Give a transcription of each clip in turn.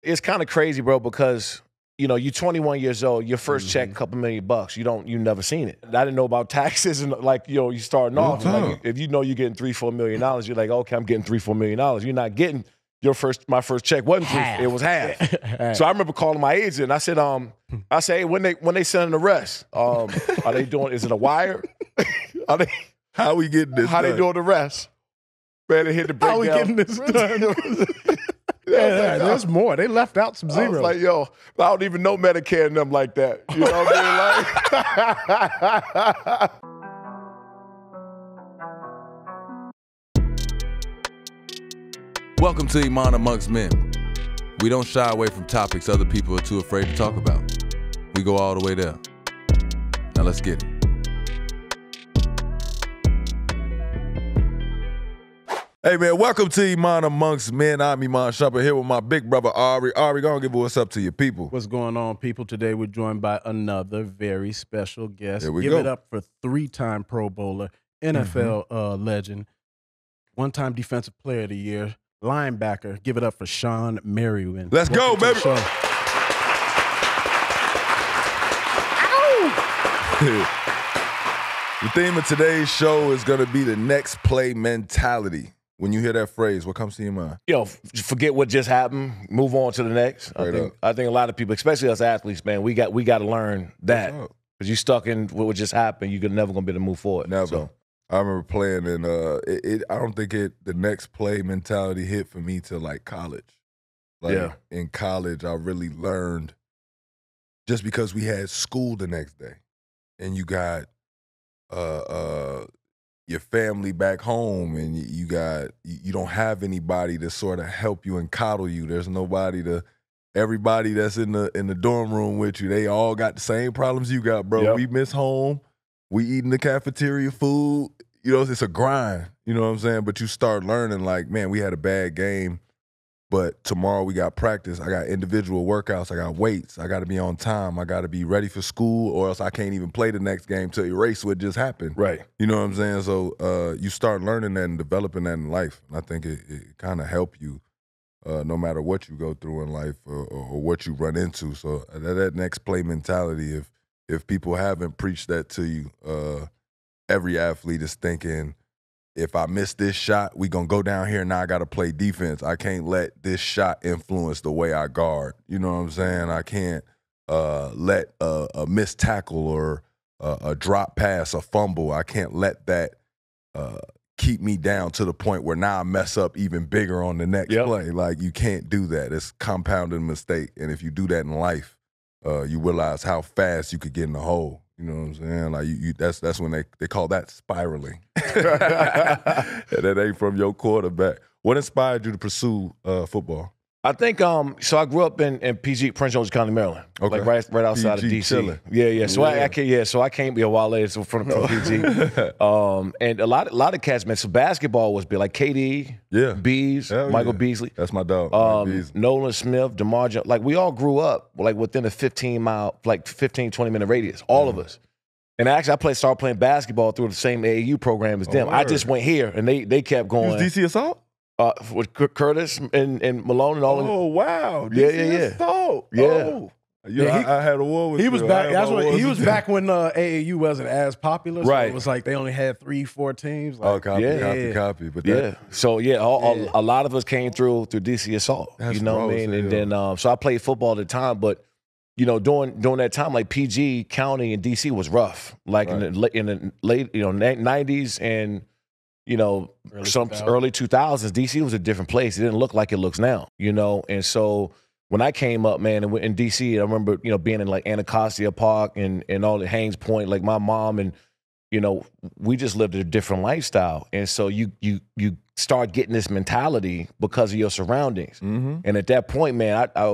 It's kind of crazy, bro, because you're 21 years old, your first check, a couple $1,000,000, you never seen it. I didn't know about taxes and you starting off. Like, if you're getting $3-4 million, you're like, okay, I'm getting $3-4 million. You're not getting my first check wasn't half. It was half. So I remember calling my agent and I said, hey, when they sending the rest, are they doing? Is it a wire? How we getting this? How done? they doing the rest? Man, they hit the breakdown. How we getting this done? Yeah, there's more. They left out some zeros. I was like, yo, I don't even know Medicare and them like that. You know what I mean? Welcome to Iman Amongst Men. We don't shy away from topics other people are too afraid to talk about. We go all the way there. Now let's get it. Hey, man, welcome to Iman Amongst Men. I'm Iman Shumpert here with my big brother, Ahrii. Ahrii, go and give what's up to your people. What's going on, people? Today we're joined by another very special guest. There we Give go. it up for 3-time Pro Bowler, NFL legend, 1-time Defensive Player of the Year, linebacker. Give it up for Shawne Merriman. Let's go, baby. The theme of today's show is going to be the next play mentality. When you hear that phrase, what comes to your mind? Forget what just happened. Move on to the next. I think a lot of people, especially us athletes, man, we got to learn that because you stuck in what just happened. You're never gonna be able to move forward. Never. So. I remember playing, and I don't think the next play mentality hit for me till like college. In college, I really learned just because we had school the next day, and you got your family back home, and you don't have anybody to sort of help you and coddle you. There's nobody everybody that's in the dorm room with you, they all got the same problems you got, bro. Yep. We miss home. We eating the cafeteria food. It's a grind. You know what I'm saying? But you start learning, like, man, we had a bad game, but tomorrow we got practice. I got individual workouts. I got weights. I got to be on time. I got to be ready for school, or else I can't even play the next game to erase what just happened. Right. You know what I'm saying? So you start learning that and developing that in life. And I think it kind of help you no matter what you go through in life or what you run into. So that next play mentality, if people haven't preached that to you, every athlete is thinking, if I miss this shot, we going to go down here and now I got to play defense. I can't let this shot influence the way I guard. You know what I'm saying? I can't let a missed tackle or a drop pass, a fumble, I can't let that keep me down to the point where now I mess up even bigger on the next play. Like, you can't do that. It's compounded mistake. And if you do that in life, you realize how fast you could get in the hole. You know what I'm saying? Like that's when they call that spiraling. And that ain't from your quarterback. What inspired you to pursue football? I think so. I grew up in PG, Prince George's County, Maryland, like right outside of DC. Chilling. Yeah. So I came a while later from PG, and a lot of cats, man. So basketball was big, like KD, Bees, Michael Beasley. That's my dog. Nolan Smith, DeMar Jones. Like, we all grew up like within a 15-mile, like 15-20-minute radius, all of us. And actually, started playing basketball through the same AAU program as them. I just went here, and they kept going. You was DC Assault? With Curtis and Malone and all. Oh, wow. Yeah. Assault. Yeah. Oh. I had a war with he was back. That's what he was back when AAU wasn't as popular. So right. It was like they only had 3-4 teams. Like, copy. But a lot of us came through DC Assault. You know what I mean? And then so I played football at the time, but during that time, like PG County and DC was rough. Like in the late 90s and early 2000s, DC was a different place. It didn't look like it looks now, And so when I came up, man, in DC, I remember, being in like Anacostia Park and all the Haynes Point, like my mom and, we just lived a different lifestyle. And so you start getting this mentality because of your surroundings. Mm-hmm. And at that point, man, I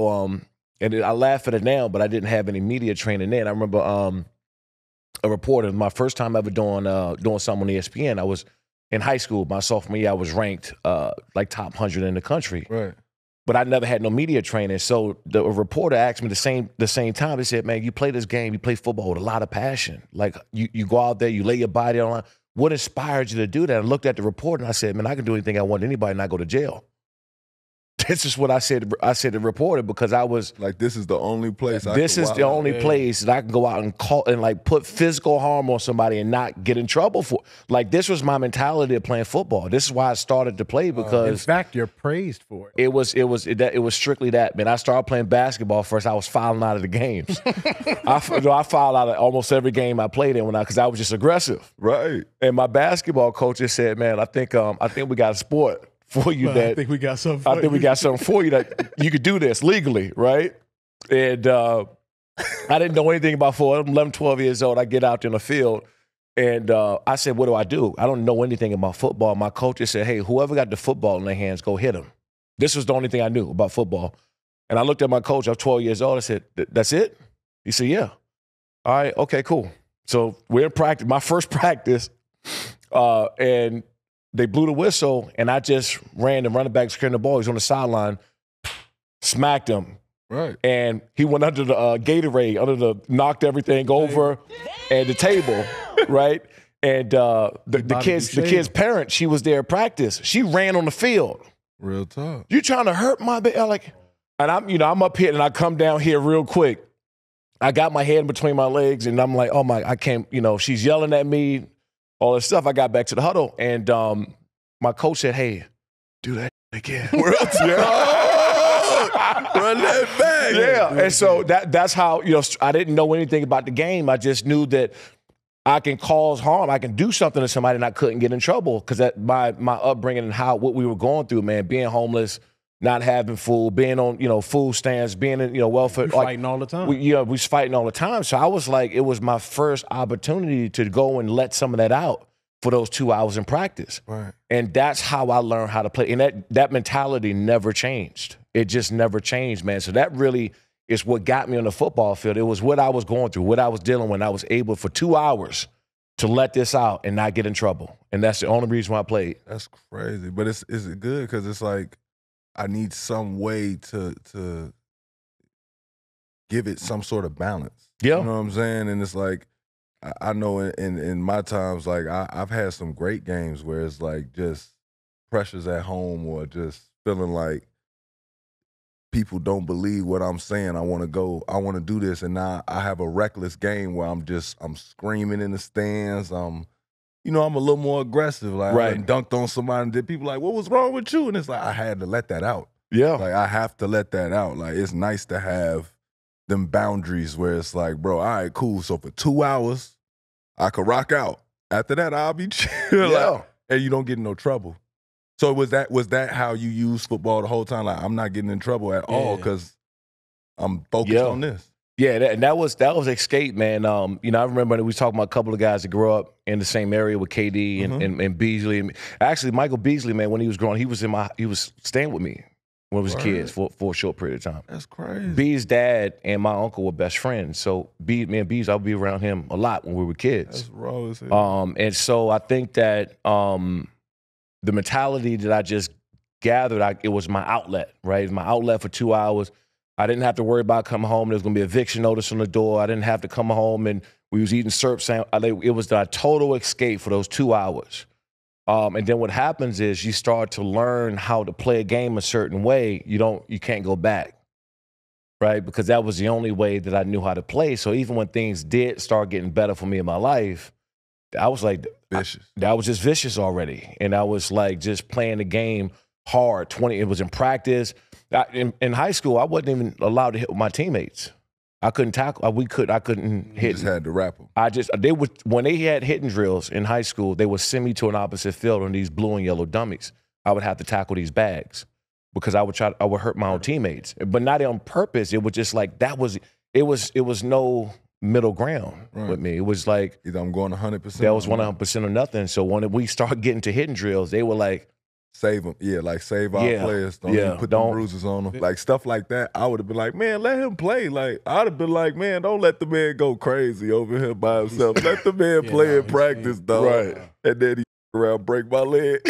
laugh at it now, but I didn't have any media training then. I remember a reporter, my first time ever doing something on ESPN, I was in high school. My sophomore year, I was ranked like top 100 in the country. Right. But I never had no media training. So the reporter asked me the same time. He said, man, you play this game, you play football with a lot of passion. Like, you go out there, you lay your body on. What inspired you to do that? I looked at the report and I said, man, I can do anything I want to anybody and not go to jail. this is what I said to reporter, because I was like, this is the only place. This is the only place that I can go out and call and like put physical harm on somebody and not get in trouble for. Like, this was my mentality of playing football. This is why I started to play, because in fact, you're praised for it. It was strictly that, man. I started playing basketball first. I was fouling out of the games. I fouled out of almost every game I played in because I was just aggressive. Right. And my basketball coach just said, "Man, I think we got a sport for you that I think we got something. I think we got something for you that you could do this legally, right?" And I didn't know anything about football. I'm 11, 12 years old. I get out there in the field, and I said, "What do? I don't know anything about football." My coach just said, "Hey, whoever got the football in their hands, go hit them." This was the only thing I knew about football. And I looked at my coach. I was 12 years old. I said, "That's it?" He said, "Yeah." All right, okay, cool. So we're in practice, my first practice, and they blew the whistle, and I just ran the running back securing the ball. He's on the sideline, smacked him. Right. And he went under the Gatorade, knocked everything over and the table, right? And the kid's parent, she was there at practice. She ran on the field. Real talk. You trying to hurt my baby? And I'm up here and I come down here real quick. I got my head between my legs and I'm like, oh my, I can't, she's yelling at me, all this stuff. I got back to the huddle and my coach said, "Hey, do that again." Run that back. Yeah. And so that's how, I didn't know anything about the game. I just knew that I can cause harm. I can do something to somebody and I couldn't get in trouble because my upbringing and what we were going through, man, being homeless, not having food, being on, food stands, being in, welfare. Fighting all the time. We was fighting all the time. So I was like, it was my first opportunity to go and let some of that out for those 2 hours in practice. Right. And that's how I learned how to play. And that mentality never changed. It just never changed, man. So that really is what got me on the football field. It was what I was going through, what I was dealing with. I was able for 2 hours to let this out and not get in trouble. And that's the only reason why I played. That's crazy. But is it good? Because it's like, I need some way to give it some sort of balance. Yeah. You know what I'm saying? And it's like, I know in my times, like I've had some great games where it's like just pressures at home or just feeling like people don't believe what I'm saying. I want to do this. And now I have a reckless game where I'm screaming in the stands. I'm a little more aggressive. Like right. I dunked on somebody and did people like, "What was wrong with you?" And it's like, I had to let that out. Yeah. Like I have to let that out. Like it's nice to have them boundaries where it's like, bro, all right, cool. So for 2 hours, I could rock out. After that, I'll be chill. Yeah. And you don't get in no trouble. So was that how you used football the whole time? Like, I'm not getting in trouble at all because I'm focused on this. Yeah, that was escape, man. I remember we was talking about a couple of guys that grew up in the same area with KD and Beasley. Actually, Michael Beasley, man, when he was growing, he was staying with me when we was kids for a short period of time. That's crazy. B's dad and my uncle were best friends. So me and B's, I would be around him a lot when we were kids. That's raw as hell. And so I think that the mentality that I just gathered, it was my outlet, right? It was my outlet for 2 hours. I didn't have to worry about coming home. There was going to be eviction notice on the door. I didn't have to come home and we was eating syrup sandwich. It was a total escape for those 2 hours. And then what happens is you start to learn how to play a game a certain way. You can't go back, right? Because that was the only way that I knew how to play. So even when things did start getting better for me in my life, I was like, vicious. That was just vicious already. And I was like just playing the game hard. It was in practice. In high school, I wasn't even allowed to hit with my teammates. I couldn't tackle. I couldn't hit. You just had to rap them. When they had hitting drills in high school, they would send me to an opposite field on these blue and yellow dummies. I would have to tackle these bags because I would hurt my own teammates, but not on purpose. It was just like it was no middle ground with me. It was like either I'm going 100%. That was 100% or nothing. So when we started getting to hitting drills, they were like, save them. Yeah, like save our players. Don't even put them bruises on them. Like stuff like that, I would have been like, man, let him play. Like I'd have been like, man, don't let the man go crazy over here by himself. Let the man play in practice, though. Right. And then he around break my leg.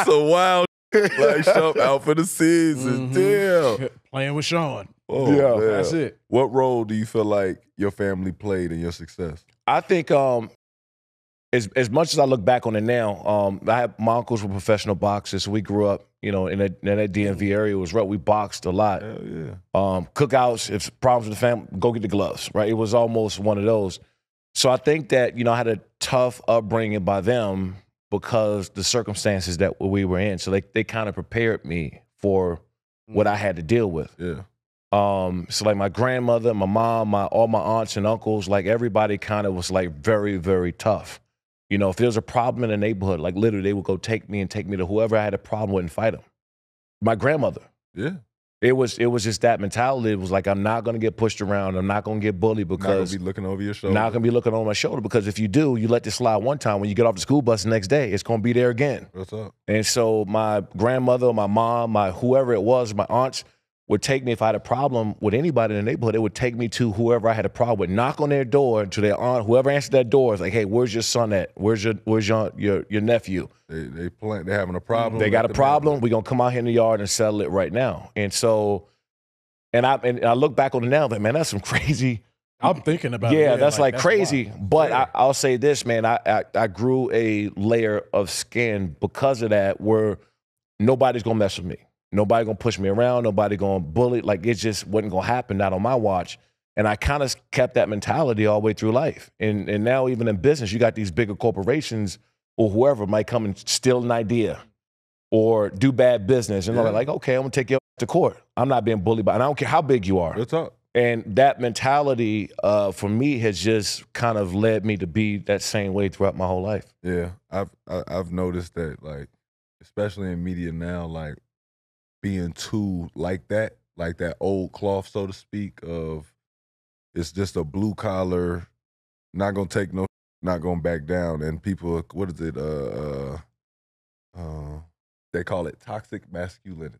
So wild. Like Shump out for the season. Damn. Playing with Shawne. Oh, yeah, that's it. What role do you feel like your family played in your success? I think as much as I look back on it now, my uncles were professional boxers. So we grew up, you know, in that DMV area. It was rough. We boxed a lot. Hell yeah. Cookouts, if problems with the family, go get the gloves, right? It was almost one of those. So I think that, you know, I had a tough upbringing by them because the circumstances that we were in. So they kind of prepared me for what I had to deal with. Yeah. So like my grandmother, my mom, all my aunts and uncles, like everybody kind of was like very, very tough. You know, if there was a problem in the neighborhood, like literally they would go take me to whoever I had a problem with and fight them. My grandmother. Yeah. It was just that mentality. It was like, I'm not going to get pushed around. I'm not going to get bullied because. Not going to be looking over your shoulder. Not going to be looking over my shoulder because if you do, you let this slide one time. When you get off the school bus the next day, it's going to be there again. What's up? And so my grandmother, my mom, whoever it was, my aunts would take me if I had a problem with anybody in the neighborhood. It would take me to whoever I had a problem with, knock on their door, to their aunt, whoever answered that door is like, hey, where's your son at? Where's your nephew? They having a problem. They got a problem. We're gonna come out here in the yard and settle it right now. And so, and I look back on it now, that man, that's some crazy. I'm thinking about it. Yeah, that's like crazy. Wild. But yeah. I'll say this, man, I grew a layer of skin because of that, where nobody's gonna mess with me. Nobody gonna push me around. Nobody gonna bully. Like, it just wasn't gonna happen, not on my watch. And I kind of kept that mentality all the way through life. And now even in business, you got these bigger corporations or whoever might come and steal an idea or do bad business. And they're like, okay, I'm gonna take you to court. I'm not being bullied by, and I don't care how big you are. What's up? And that mentality for me has just kind of led me to be that same way throughout my whole life. Yeah, I've noticed that, like, especially in media now, like, being too like that old cloth, so to speak, of it's just a blue collar, not gonna take no, not gonna back down. And people, what is it? They call it toxic masculinity.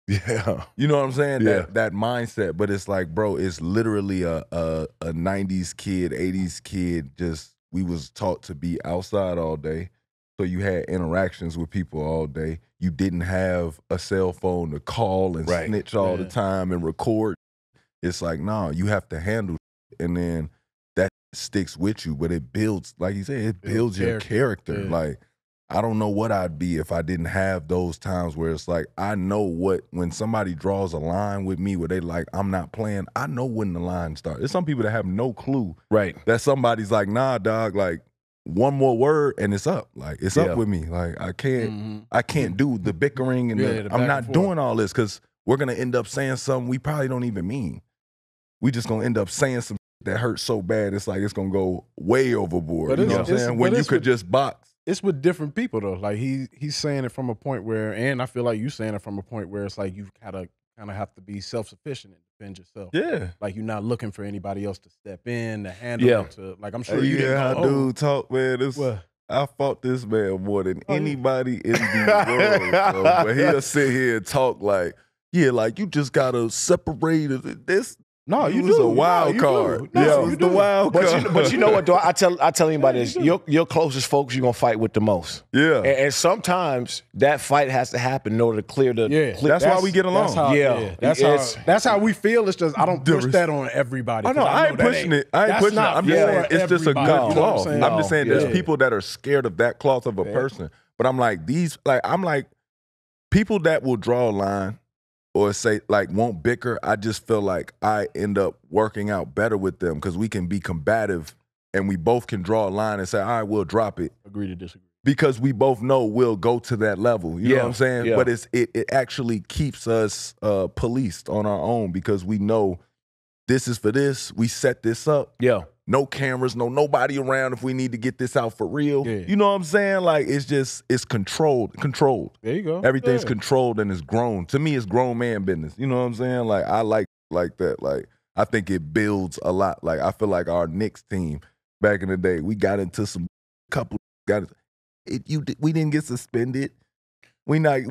Yeah. You know what I'm saying? Yeah. That mindset. But it's like, bro, it's literally a 90s kid, 80s kid, just we was taught to be outside all day. So you had interactions with people all day. You didn't have a cell phone to call and snitch all the time and record. It's like, nah, you have to handle it. And then that sticks with you, but it builds, like you said, it builds your character. Yeah. Like, I don't know what I'd be if I didn't have those times where it's like, I know when somebody draws a line with me where they like, I'm not playing, I know when the line starts. There's some people that have no clue that somebody's like, nah, dog, like, one more word and it's up. Like, it's up with me. Like, I can't do the bickering and I'm not doing all this because we're gonna end up saying something we probably don't even mean. We just gonna end up saying some that hurts so bad it's like it's gonna go way overboard. But you know what I'm saying? When you could just box. It's with different people though. Like he's saying it from a point where, and I feel like you saying it from a point where it's like you kind of have to be self-sufficient and defend yourself. Yeah. Like you're not looking for anybody else to step in, to handle it. To, like I'm sure you didn't how know, dude talk, man. I fought this man more than anybody in the world. Bro. But he'll sit here and talk like, yeah, like you just gotta separate this. No, you was do. a wild card. Yeah, you the wild card. But you know what, though? I tell anybody this, your closest folks you're going to fight with the most. Yeah. And sometimes that fight has to happen in order to clear the... That's why we get along. That's how we feel. It's just, I don't push that on everybody. I know, I ain't pushing it. I ain't pushing it. I'm just saying it's just a good cloth. I'm just saying there's people that are scared of that cloth of a person. But I'm like, people that will draw a line or say, like, won't bicker, I just feel like I end up working out better with them because we can be combative and we both can draw a line and say, all right, we'll drop it. Agree to disagree. Because we both know we'll go to that level. You know what I'm saying? Yeah. But it actually keeps us policed on our own because we know this is for this. We set this up. Yeah. No cameras, nobody around if we need to get this out for real. Yeah. You know what I'm saying? Like, it's controlled. There you go. Everything's controlled and it's grown. To me, it's grown man business. You know what I'm saying? Like, I like that. Like, I think it builds a lot. Like, I feel like our Knicks team back in the day, we got into we didn't get suspended. We not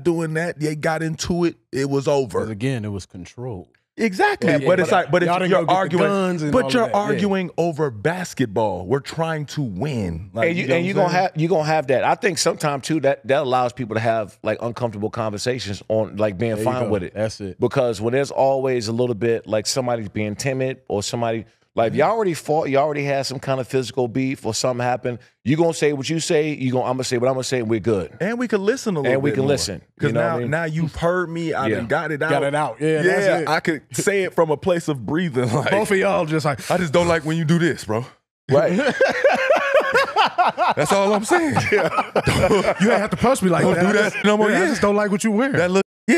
doing that. They got into it. It was over. Because again, it was controlled. Exactly, but it's like, but you're arguing that. over basketball. We're trying to win, like, and you're gonna have that. I think sometimes too that allows people to have like uncomfortable conversations on like being fine with it. That's it. Because when there's always a little bit like somebody's being timid or somebody Like, if y'all already fought, you already had some kind of physical beef or something happened, you going to say what you say, I'm going to say what I'm going to say, and we're good. And we can listen a little bit And we can more. listen. Because what I mean? now you've heard me. I done got it out. Got it out. Yeah, that's it. I could say it from a place of breathing. Like, both of y'all just like, I just don't like when you do this, bro. Right. That's all I'm saying. you ain't have to punch me like that. Do that no more. I just don't like what you wearing. That look, you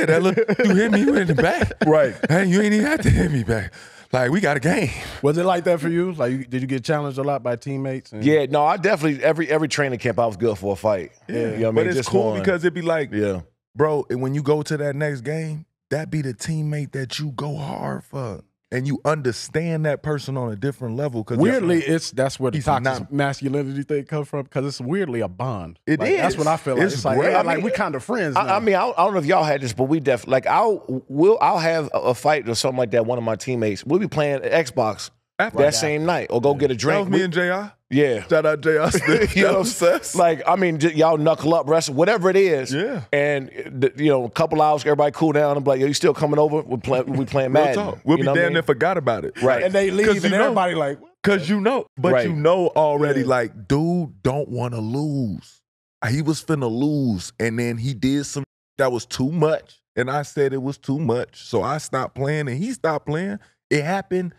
hit me in the back. Right. Hey, you ain't even have to hit me back. Like, we got a game. Was it like that for you? Like, did you get challenged a lot by teammates? Yeah, no, I definitely, every training camp, I was good for a fight. Yeah. You know what I mean? But it's Just cool one. because it'd be like, Yeah. bro, and when you go to that next game, that be the teammate that you go hard for. And you understand that person on a different level. Weirdly, that's where the he's toxic not- masculinity thing comes from, because it's weirdly a bond. It Like, is. That's what I feel like. It's It's like, great. yeah, I like mean, we kind of friends now. I mean, I don't know if y'all had this, but we definitely, like, I'll have a fight or something like that. One of my teammates, we'll be playing Xbox that same night, or go get a That drink. was me and JR. Yeah. Shout out JR Smith. You know, That was us. like, I mean, y'all knuckle up, wrestle, whatever it is. Yeah. And, a couple hours, everybody cool down. I'm like, yo, you still coming over? We playing Real Madden. talk. We'll You be know what I damn mean? near forgot about it. Right. and they leave, 'Cause and you know- everybody like, Because you know, but Right. you know already, like, dude don't want to lose. He was finna lose, and then he did some that was too much, and I said it was too much, so I stopped playing, and he stopped playing. It happened,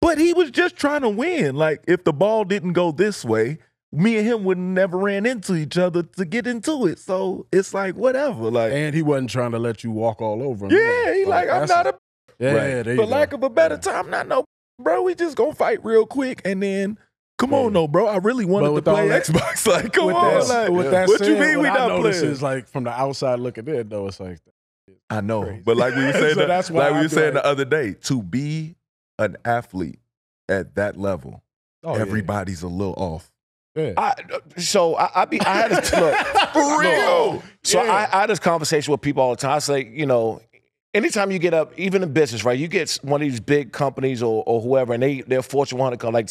but he was just trying to win. Like, if the ball didn't go this way, me and him would never ran into each other to get into it. So it's like, whatever. Like, and he wasn't trying to let you walk all over him. yeah, he like, I'm that's not a, Yeah, Right. there you for go. lack of a better time, I'm not no, bro. We just gonna fight real quick, and then come on, no, bro. I really wanted to with play all that- Xbox. Like, come with on, that, like, with that what said, you mean we what I not notice playing? is, like, from the outside looking in, though, it's like, I know, crazy. but like we were saying, So that's why like we I were be saying like- the other day, to be an athlete at that level, oh, yeah. everybody's a little off. Yeah. I had this look For real. So Yeah. I had this conversation with people all the time. I say, anytime you get up, even in business, right? You get one of these big companies or whoever, and they're Fortune 100, like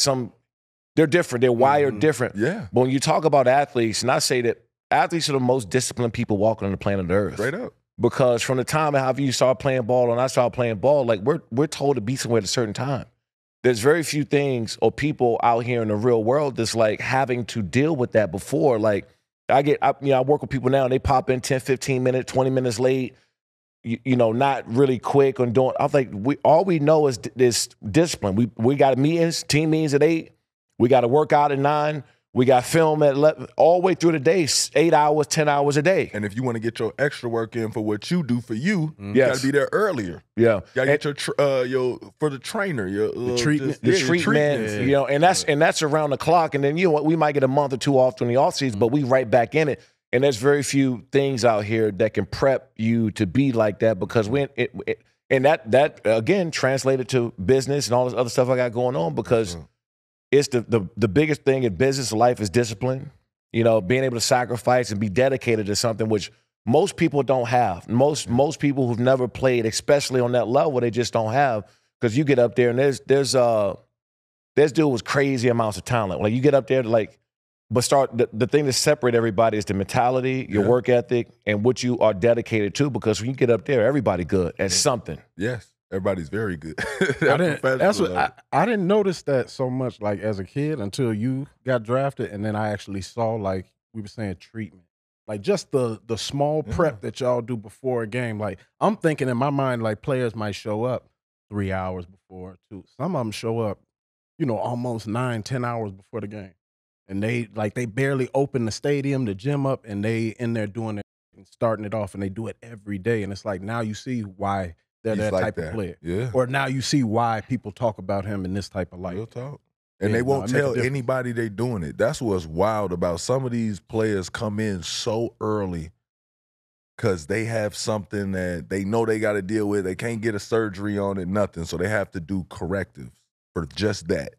they're different. They're wired different. Yeah, But when you talk about athletes, and I say that athletes are the most disciplined people walking on the planet Earth. straight up. Because from the time however you start playing ball and I started playing ball, like we're told to be somewhere at a certain time. There's very few things or people out here in the real world that's like having to deal with that before. Like I work with people now and they pop in 10, 15 minutes, 20 minutes late, not really quick on doing. I'm like, all we know is this discipline. We got meetings, team meetings at 8. We got to work out at 9. We got film at 11, all the way through the day, 8 hours, 10 hours a day. And if you want to get your extra work in for what you do for you, you Yes. got to be there earlier. Yeah. You got to get your for the trainer, your treatment. The your treatment, and that's around the clock. And then we might get a month or two off during the off season, but we right back in it. And there's very few things out here that can prep you to be like that because and that again translated to business and all this other stuff I got going on because it's the biggest thing in business life is discipline. Being able to sacrifice and be dedicated to something which most people don't have. Most people who've never played, especially on that level, they just don't have. Because you get up there and there's dude with crazy amounts of talent. Like you get up there to the thing that separates everybody is the mentality, your work ethic, and what you are dedicated to. Because when you get up there, everybody good at something. Yes, everybody's very good. I didn't notice that so much like as a kid until you got drafted, and then I actually saw, like we were saying, treatment. Like just the small prep that y'all do before a game. Like I'm thinking in my mind, like players might show up 3 hours before, 2. Some of them show up, almost 9, 10 hours before the game. And they barely open the stadium, the gym up, and they in there doing it and starting it off, and they do it every day. And it's like now you see why they're He's that like type that. of player. Yeah. Or now you see why people talk about him in this type of light. Real talk. And Yeah, they won't it make a tell difference. anybody they doing it. That's what's wild about some of these players come in so early because they have something that they know they got to deal with. They can't get a surgery on it, nothing. So they have to do correctives for just that.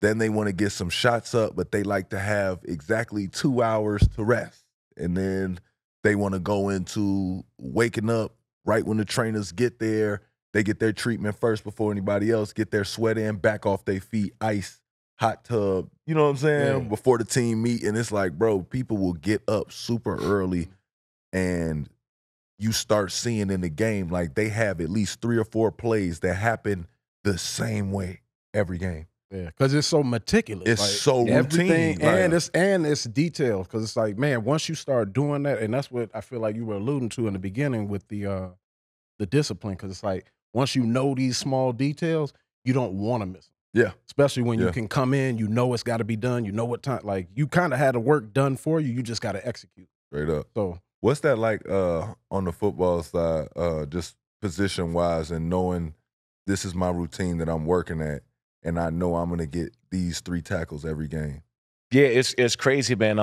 Then they want to get some shots up, but they like to have exactly 2 hours to rest. And then they want to go into waking up right when the trainers get there. They get their treatment first before anybody else, get their sweat in, back off their feet, ice, hot tub, you know what I'm saying, Yeah. before the team meet. And it's like, bro, people will get up super early and you start seeing in the game, like they have at least 3 or 4 plays that happen the same way every game. Yeah, because it's so meticulous. It's like, so everything, routine. and it's detailed. Because it's like, man, once you start doing that, and that's what I feel like you were alluding to in the beginning with the discipline. Because it's like once you know these small details, you don't want to miss them. Yeah, especially when you can come in, you know it's got to be done. You know what time. Like you kind of had the work done for you. You just got to execute. Straight up. So what's that like on the football side, just position wise, and knowing this is my routine that I'm working at, and I know I'm gonna get these 3 tackles every game. Yeah, it's crazy, man.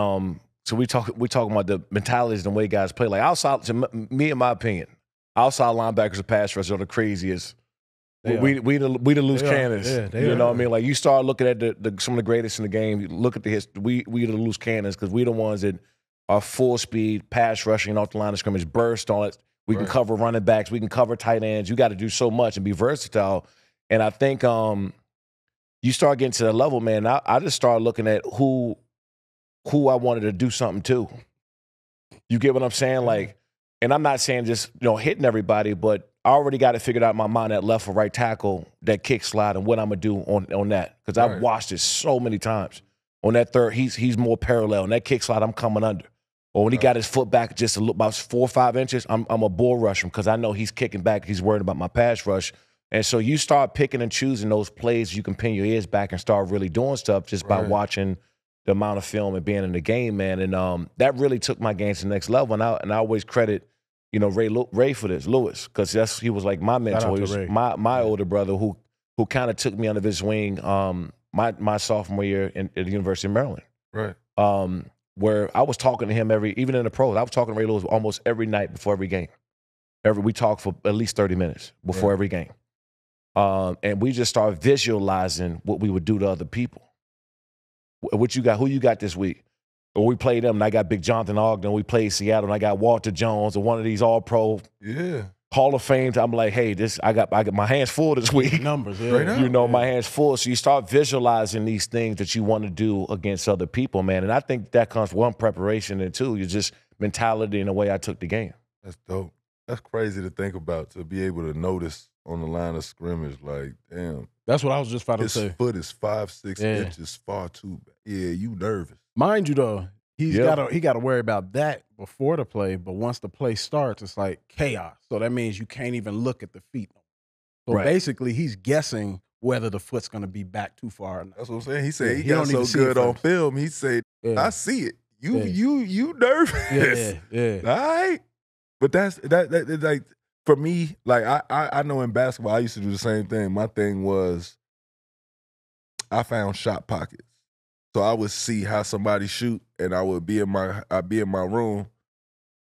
So we talking about the mentalities and the way guys play. Like outside, to me, in my opinion, outside linebackers and pass rushers are the craziest. We the loose cannons. You know what I mean? Like you start looking at some of the greatest in the game. You look at the history. We the loose cannons because we the ones that are full speed, pass rushing off the line of scrimmage, burst on it. We can cover running backs. We can cover tight ends. You got to do so much and be versatile. And I think you start getting to that level, man. I just started looking at who I wanted to do something to. You get what I'm saying? Like, and I'm not saying just hitting everybody, but I already got it figured out in my mind that left or right tackle, that kick slide, and what I'm gonna do on that because I've watched it so many times. On that third, he's more parallel. On that kick slide, I'm coming under. Or when he got his foot back just about 4 or 5 inches, I'm a bull rush him because I know he's kicking back. He's worried about my pass rush. And so you start picking and choosing those plays you can pin your ears back and start really doing stuff just by watching the amount of film and being in the game, man. And that really took my game to the next level. And I always credit, Ray for this, Lewis, because he was like my mentor. He was my older brother who kind of took me under his wing my sophomore year at the University of Maryland. Right. Where I was talking to him even in the pros, I was talking to Ray Lewis almost every night before every game. We talked for at least 30 minutes before every game. And we just started visualizing what we would do to other people. What you got? Who you got this week? Or we played them, and I got Big Jonathan Ogden. We played Seattle, and I got Walter Jones, or one of these All-Pro Hall of Fame. I'm like, hey, I got my hands full this week. Numbers, my hands full. So you start visualizing these things that you want to do against other people, man. And I think that comes from one, preparation, and two, you're just mentality and the way I took the game. That's dope. That's crazy to think about, to be able to notice on the line of scrimmage, like, damn. That's what I was just about to say. His foot is 5-6 inches far too back. Yeah, you nervous. Mind you, though, he got to worry about that before the play, but once the play starts, it's like chaos. So that means you can't even look at the feet. So basically, he's guessing whether the foot's going to be back too far or not. That's what I'm saying. He said he got so good on film. He said, I see it. You nervous. Yeah. All right. But that's like, for me, like I know in basketball, I used to do the same thing. My thing was I found shot pockets. So I would see how somebody shoot, and I'd be in my room,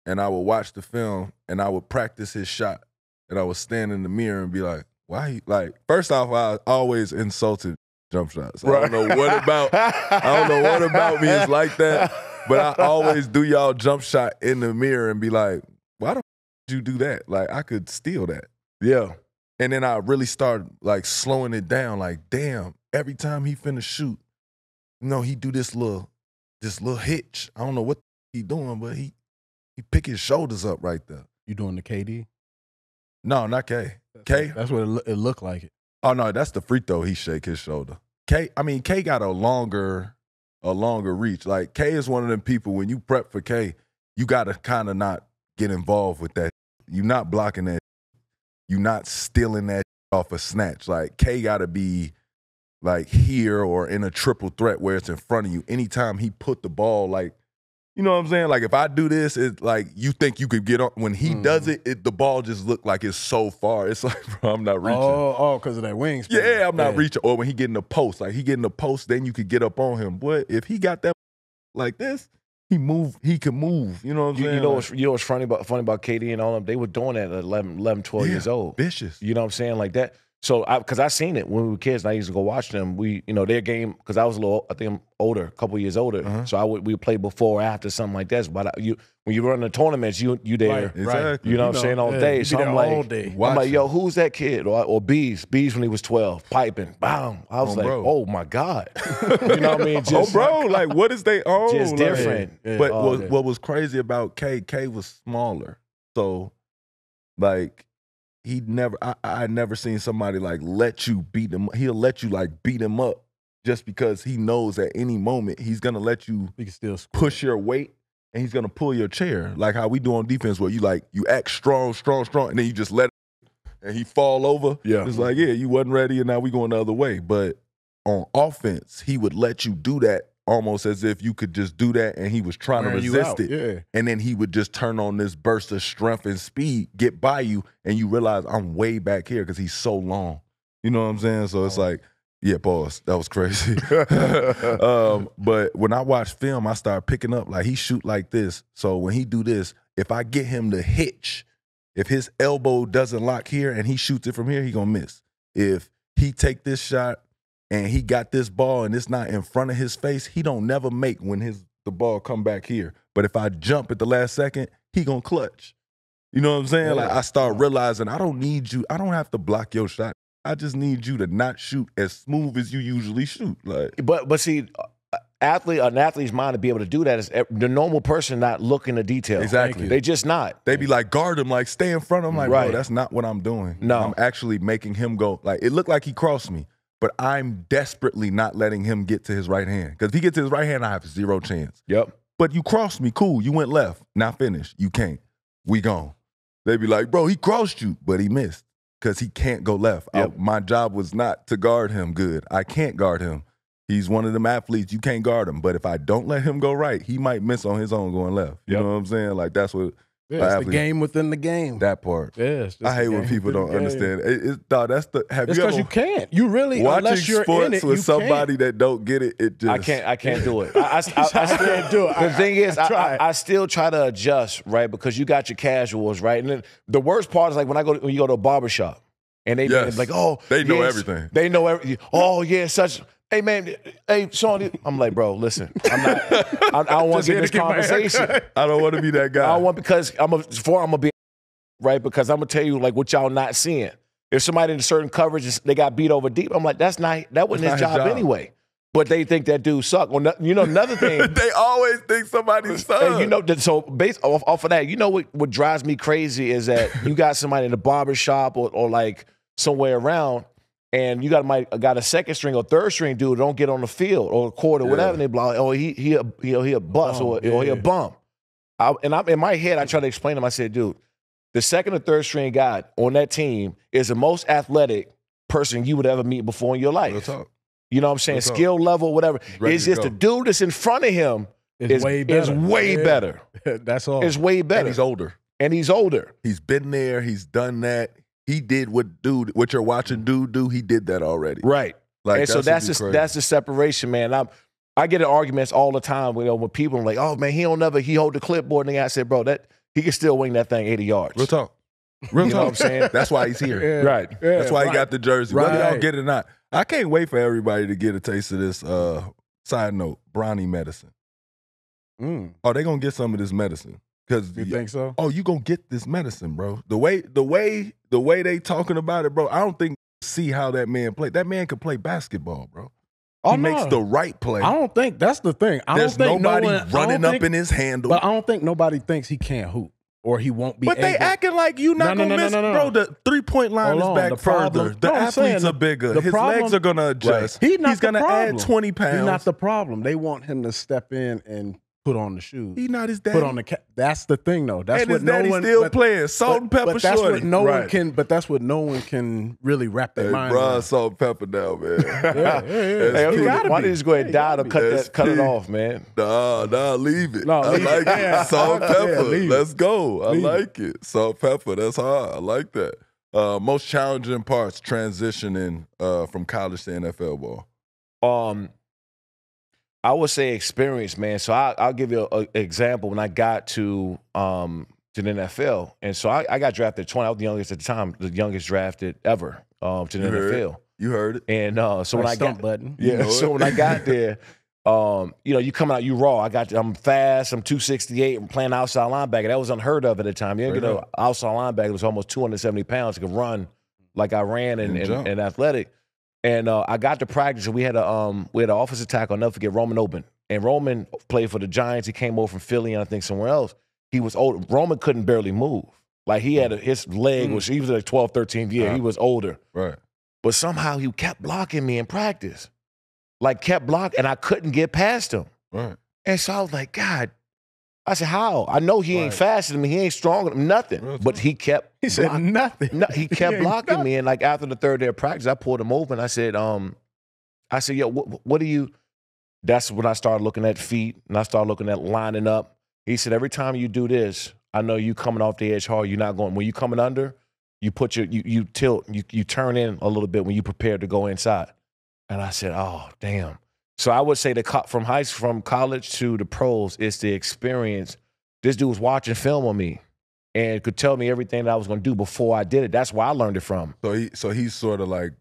and I would watch the film, and I would practice his shot, and I would stand in the mirror and be like, why? Like, first off, I always insulted jump shots. I don't know what about me is like that, but I always do y'all jump shot in the mirror and be like, why the did you do that? Like, I could steal that. Yeah. And then I really started like slowing it down. Like, damn, every time he finna shoot, he do this little hitch. I don't know what he doing, but he pick his shoulders up right there. You doing the KD? No, not K. K? That's what it looked like. It. Oh no, that's the free throw. He shake his shoulder. K got a longer reach. Like, K is one of them people, when you prep for K, you gotta kind of not get involved with that. You're not blocking that. You're not stealing that off a snatch. Like, K gotta be like here or in a triple threat where it's in front of you. Anytime he put the ball, like, you know what I'm saying? Like, if I do this, it's like you think you could get on. When he does it, the ball just look like it's so far. It's like, bro, I'm not reaching. Oh, because of that wingspan. Yeah, I'm not reaching. Or when he get in the post, like he get in the post, then you could get up on him. Boy, if he got that like this, he can move. You know what I'm saying? You know what's funny about KD and all them? They were doing that at 11, 12 years old. Vicious. You know what I'm saying? Like that. So, because I seen it when we were kids, and I used to go watch them. Their game, because I was I think I'm older, a couple years older. So we would play before or after, something like that. But when you run the tournaments, you there. Right, exactly. You know what I'm saying, all day. So I'm like, yo, who's that kid? Or Bees when he was 12, piping, bam. I was like, oh my God. You know what I mean? Just, bro, like, what is they own? Just different. But what was crazy about K was smaller. So, like, he never. I never seen somebody like let you beat him. He'll let you like beat him up just because he knows at any moment he's gonna let you He can still score. push your weight and he's gonna pull your chair, like how we do on defense, where you act strong, and then you just let it and he fall over. Yeah. It's like, yeah, you wasn't ready and now we going the other way. But on offense, he would let you do that almost as if you could just do that and he was trying to resist it. Yeah. And then he would just turn on this burst of strength and speed, get by you, and you realize I'm way back here because he's so long. You know what I'm saying? So it's like, yeah, pause. That was crazy. But when I watch film, I start picking up, like, he shoot like this. So when he do this, if I get him to hitch, if his elbow doesn't lock here and he shoots it from here, he gonna miss. If he take this shot and he got this ball and it's not in front of his face, he don't never make when the ball come back here. But if I jump at the last second, he gonna clutch. You know what I'm saying? Like, I start realizing I don't need you. I don't have to block your shot. I just need you to not shoot as smooth as you usually shoot. Like, but see, an athlete's mind to be able to do that is the normal person not looking at detail. Exactly. They just not. They be like, guard him, like, stay in front of him. Like, Right. bro, that's not what I'm doing. No. I'm actually making him go. Like, it looked like he crossed me, but I'm desperately not letting him get to his right hand. Because if he gets to his right hand, I have zero chance. Yep. But you crossed me, cool. You went left. Now finish. You can't. We gone. They be like, bro, he crossed you, but he missed because he can't go left. Yep. My job was not to guard him good. I can't guard him. He's one of them athletes. You can't guard him. But if I don't let him go right, he might miss on his own going left. You Yep. know what I'm saying? Like, that's what Yeah, it's the game within the game. that part. Yeah, it's just I hate the when game people within don't the game. understand. That's the. Have It's you because ever you can't. You really, watching unless you're sports in it, with you somebody can't. that don't get it? It just I can't do it. I still can't do it. The thing is, try. I still try to adjust, right? Because you got your casuals, right? And then the worst part is like when you go to a barbershop and they Yes. be like, oh, They know yes, everything. They know everything. Oh yeah, such. Hey man, hey Shawne, I'm like, bro, listen, I'm not. I don't want to get this conversation. I don't want to be that guy. I don't want because I'm gonna be right because I'm gonna tell you like what y'all not seeing. If somebody in a certain coverage they got beat over deep, I'm like, that wasn't his job anyway. But they think that dude suck. Well, another thing. They always think somebody sucks. And so based off of that, what drives me crazy is that you got somebody in the barbershop or like somewhere around, and you got a second string or third string dude don't get on the field or court or whatever, and they be like, oh, he a bust or he a bum. I'm in my head, I try to explain to him. I said, dude, the second or third string guy on that team is the most athletic person you would ever meet before in your life. Real talk. You know what I'm saying? Real talk. Skill level, whatever. Ready It's to just go. the dude that's in front of him It's way better. is way Yeah. better. That's all. It's way better. And he's older. And he's older. He's been there. He's done that. He did what you're watching dude do. He did that already. Right. Like, And so that's just the separation, man. I get in arguments all the time with people like, oh man, he hold the clipboard. And I said, bro, that he can still wing that thing 80 yards. Real talk. Real You know talk. what I'm saying? That's why he's here. Yeah. Right. Yeah, That's why he got the jersey. Whether y'all Right. get it or not. I can't wait for everybody to get a taste of this. Side note, Bronny medicine. Oh, they gonna get some of this medicine. Cause You think so? oh, you gonna get this medicine, bro. The way they talking about it, bro. I don't think see how that man play. That man could play basketball, bro. He makes the right play. I don't think that's the thing. There's don't think nobody I don't running think- up in his handle. But I don't think nobody thinks he can't hoop or he won't be. But they able. acting like you not No, gonna miss, bro. The 3-point line Hold is on. back The further. problem- The No, I'm saying athletes are bigger. the His problem- legs are gonna adjust. He's not the gonna problem. add 20 pounds. He's not the problem. They want him to step in and put on the shoes. He not his daddy. Put on the cap. That's the thing, though. That's and what his daddy no one still playing salt and pepper. But that's shorty. what no one Right. can. But that's what no one can really wrap their Hey, mind bro, around. salt and pepper now, man. Yeah. Hey, He gotta why be. did you just go ahead and die to That's cut it key. off, man? Nah, leave it. No, I leave like it. it. Yeah. Salt and Yeah, pepper. leave it. Let's go. I Leave like it. Salt and pepper. That's hard. I like that. Most challenging parts transitioning from college to NFL ball. I would say experience, man. So I'll give you an example. When I got to the NFL, and so I got drafted at 20. I was the youngest at the time, the youngest drafted ever to the NFL. You heard it. And so when I got button. yeah, You know so it. when I got there, you come out, you raw. I'm fast. I'm 268. I'm playing outside linebacker. That was unheard of at the time. You didn't get an outside linebacker that was almost 270 pounds. That could run like I ran and athletic. And I got to practice, and we had an offensive tackle. I'll never forget, Roman Open. And Roman played for the Giants. He came over from Philly and I think somewhere else. He was old. Roman couldn't barely move. Like he had his leg he was like 12th, 13th year. He was older. Right. But somehow he kept blocking me in practice. Like kept blocking, and I couldn't get past him. Right. And so I was like, God. I said, how? I know he ain't faster than me. He ain't stronger than me, nothing. But he kept He said nothing. No, he kept blocking me. And like after the third day of practice, I pulled him over and I said, yo, what do you? That's when I started looking at feet and I started looking at lining up. He said, every time you do this, I know you coming off the edge hard. You're not going. When you coming under, you put you tilt, you turn in a little bit when you prepare to go inside. And I said, oh, damn. So I would say from college to the pros, it's the experience. This dude was watching film on me and could tell me everything that I was going to do before I did it. That's where I learned it from. So he's sort of like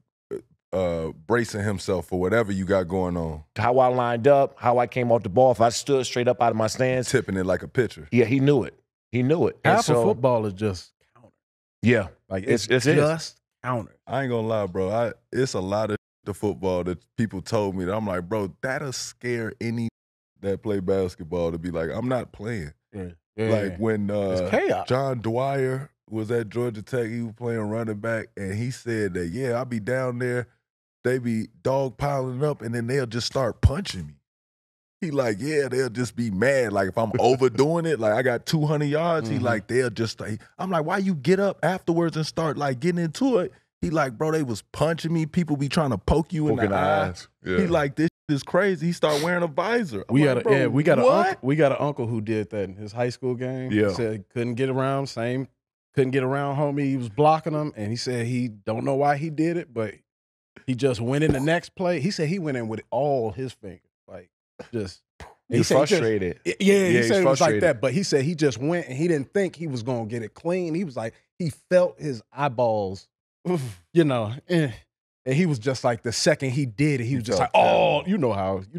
bracing himself for whatever you got going on. How I lined up, how I came off the ball. If I stood straight up out of my stance. Tipping it like a pitcher. Yeah, he knew it. He knew it. Half of football is just counter. Yeah. Like it's just counter. I ain't going to lie, bro. It's a lot of the football that people told me that I'm like, bro, that'll scare any that play basketball to be like, I'm not playing. Yeah. Like when chaos. John Dwyer was at Georgia Tech, he was playing running back, and he said that, yeah, I'll be down there, they be dog piling up, and then they'll just start punching me. He like, yeah, they'll just be mad. Like if I'm overdoing it, like I got 200 yards, he like, they'll just, I'm like, why you get up afterwards and start like getting into it? He like, bro, they was punching me. People be trying to poke you in the eyes. Yeah. He like, this is crazy. He start wearing a visor. We got an uncle who did that in his high school game. Yeah. He said couldn't get around homie. He was blocking him, and he said he don't know why he did it, but he just went in the next play. He said he went in with all his fingers, like just. He's frustrated. He said it was like that, but he said he just went and he didn't think he was gonna get it clean. He was like, he felt his eyeballs. And he was just like the second he did it, he was just like, oh, you know how he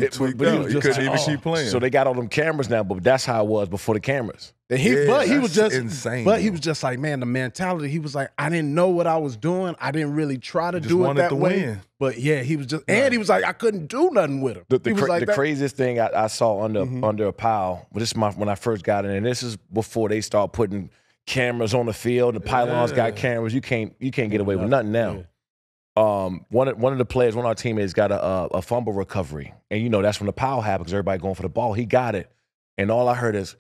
tweaked out. He couldn't even keep playing. So they got all them cameras now, but that's how it was before the cameras. He was just insane. But he was just like, man, the mentality. He was like, I didn't know what I was doing. I didn't really try to do it that way. Win. But yeah, he was just, and he was like, I couldn't do nothing with him. The craziest thing I saw under a pile. This is when I first got in, and this is before they start putting cameras on the field. The pylons got cameras. You can't get away with nothing now. One of the players, one of our teammates got a fumble recovery, and that's when the foul happens. Everybody going for the ball. He got it, and all I heard is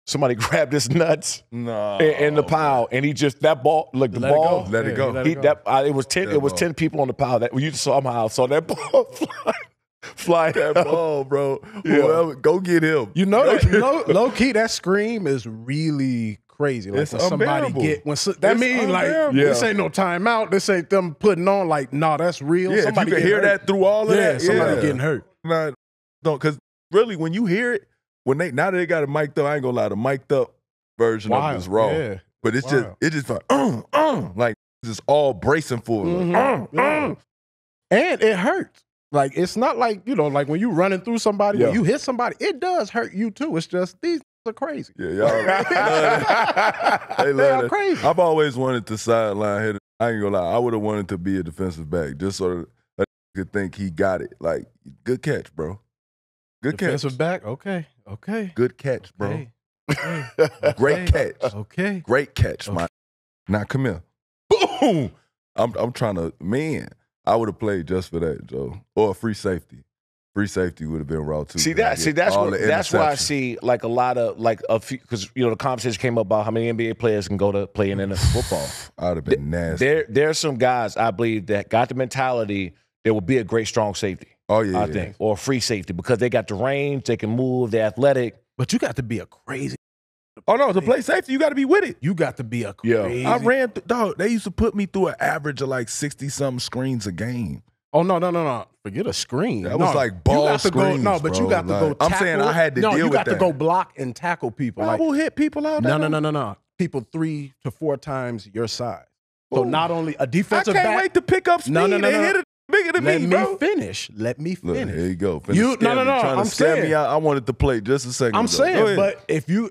somebody grabbed his nuts in the pile, and he just that ball let it go. It was 10 people on the pile that you somehow saw that ball fly that ball, bro. Whoever, go get him. Low key, that scream is really crazy. Like it's unbearable. This ain't no timeout. This ain't them putting on like, nah, that's real. Yeah, somebody if you can hear that through all of that. Somebody getting hurt. Because really, when you hear it, now that they got it mic'd up, I ain't gonna lie, the mic'd up version of it is raw. Yeah. But it's just like it's just all bracing for it. And it hurts. Like it's not like like when you running through somebody, when you hit somebody, it does hurt you too. It's just these are crazy. Yeah, y'all. They are crazy. I've always wanted to sideline hit. I ain't gonna lie, I would have wanted to be a defensive back, just so that I could think he got it. Like, good catch, bro. Good defensive catch. back. Okay. Good catch, bro. Okay. Great catch. Okay. Great catch, man. Now come here. Boom. I'm trying to, man. I would have played just for that, Joe. Or a free safety. Free safety would have been raw too. That's why I see like a lot of because the conversation came up about how many NBA players can go to play in NFL football. I'd have been nasty. There's some guys I believe that got the mentality there will be a great strong safety. Oh yeah, I think, or a free safety because they got the range, they can move, they're athletic. But you got to be a crazy. Oh no, to play safety, you got to be with it. You got to be a crazy. I ran, dog. They used to put me through an average of like 60-something screens a game. Oh no! Forget a screen. That was like ball screens. But you got to go. I'm saying I had to deal with that. No, you got to go block and tackle people. I will hit people out there. No. People 3 to 4 times your size. So not only a defensive back. I can't wait to pick up speed. No. They hit it bigger than me, bro. Let me finish. Look, here you go. No. I'm saying me out. I wanted to play just a second. I'm saying, but if you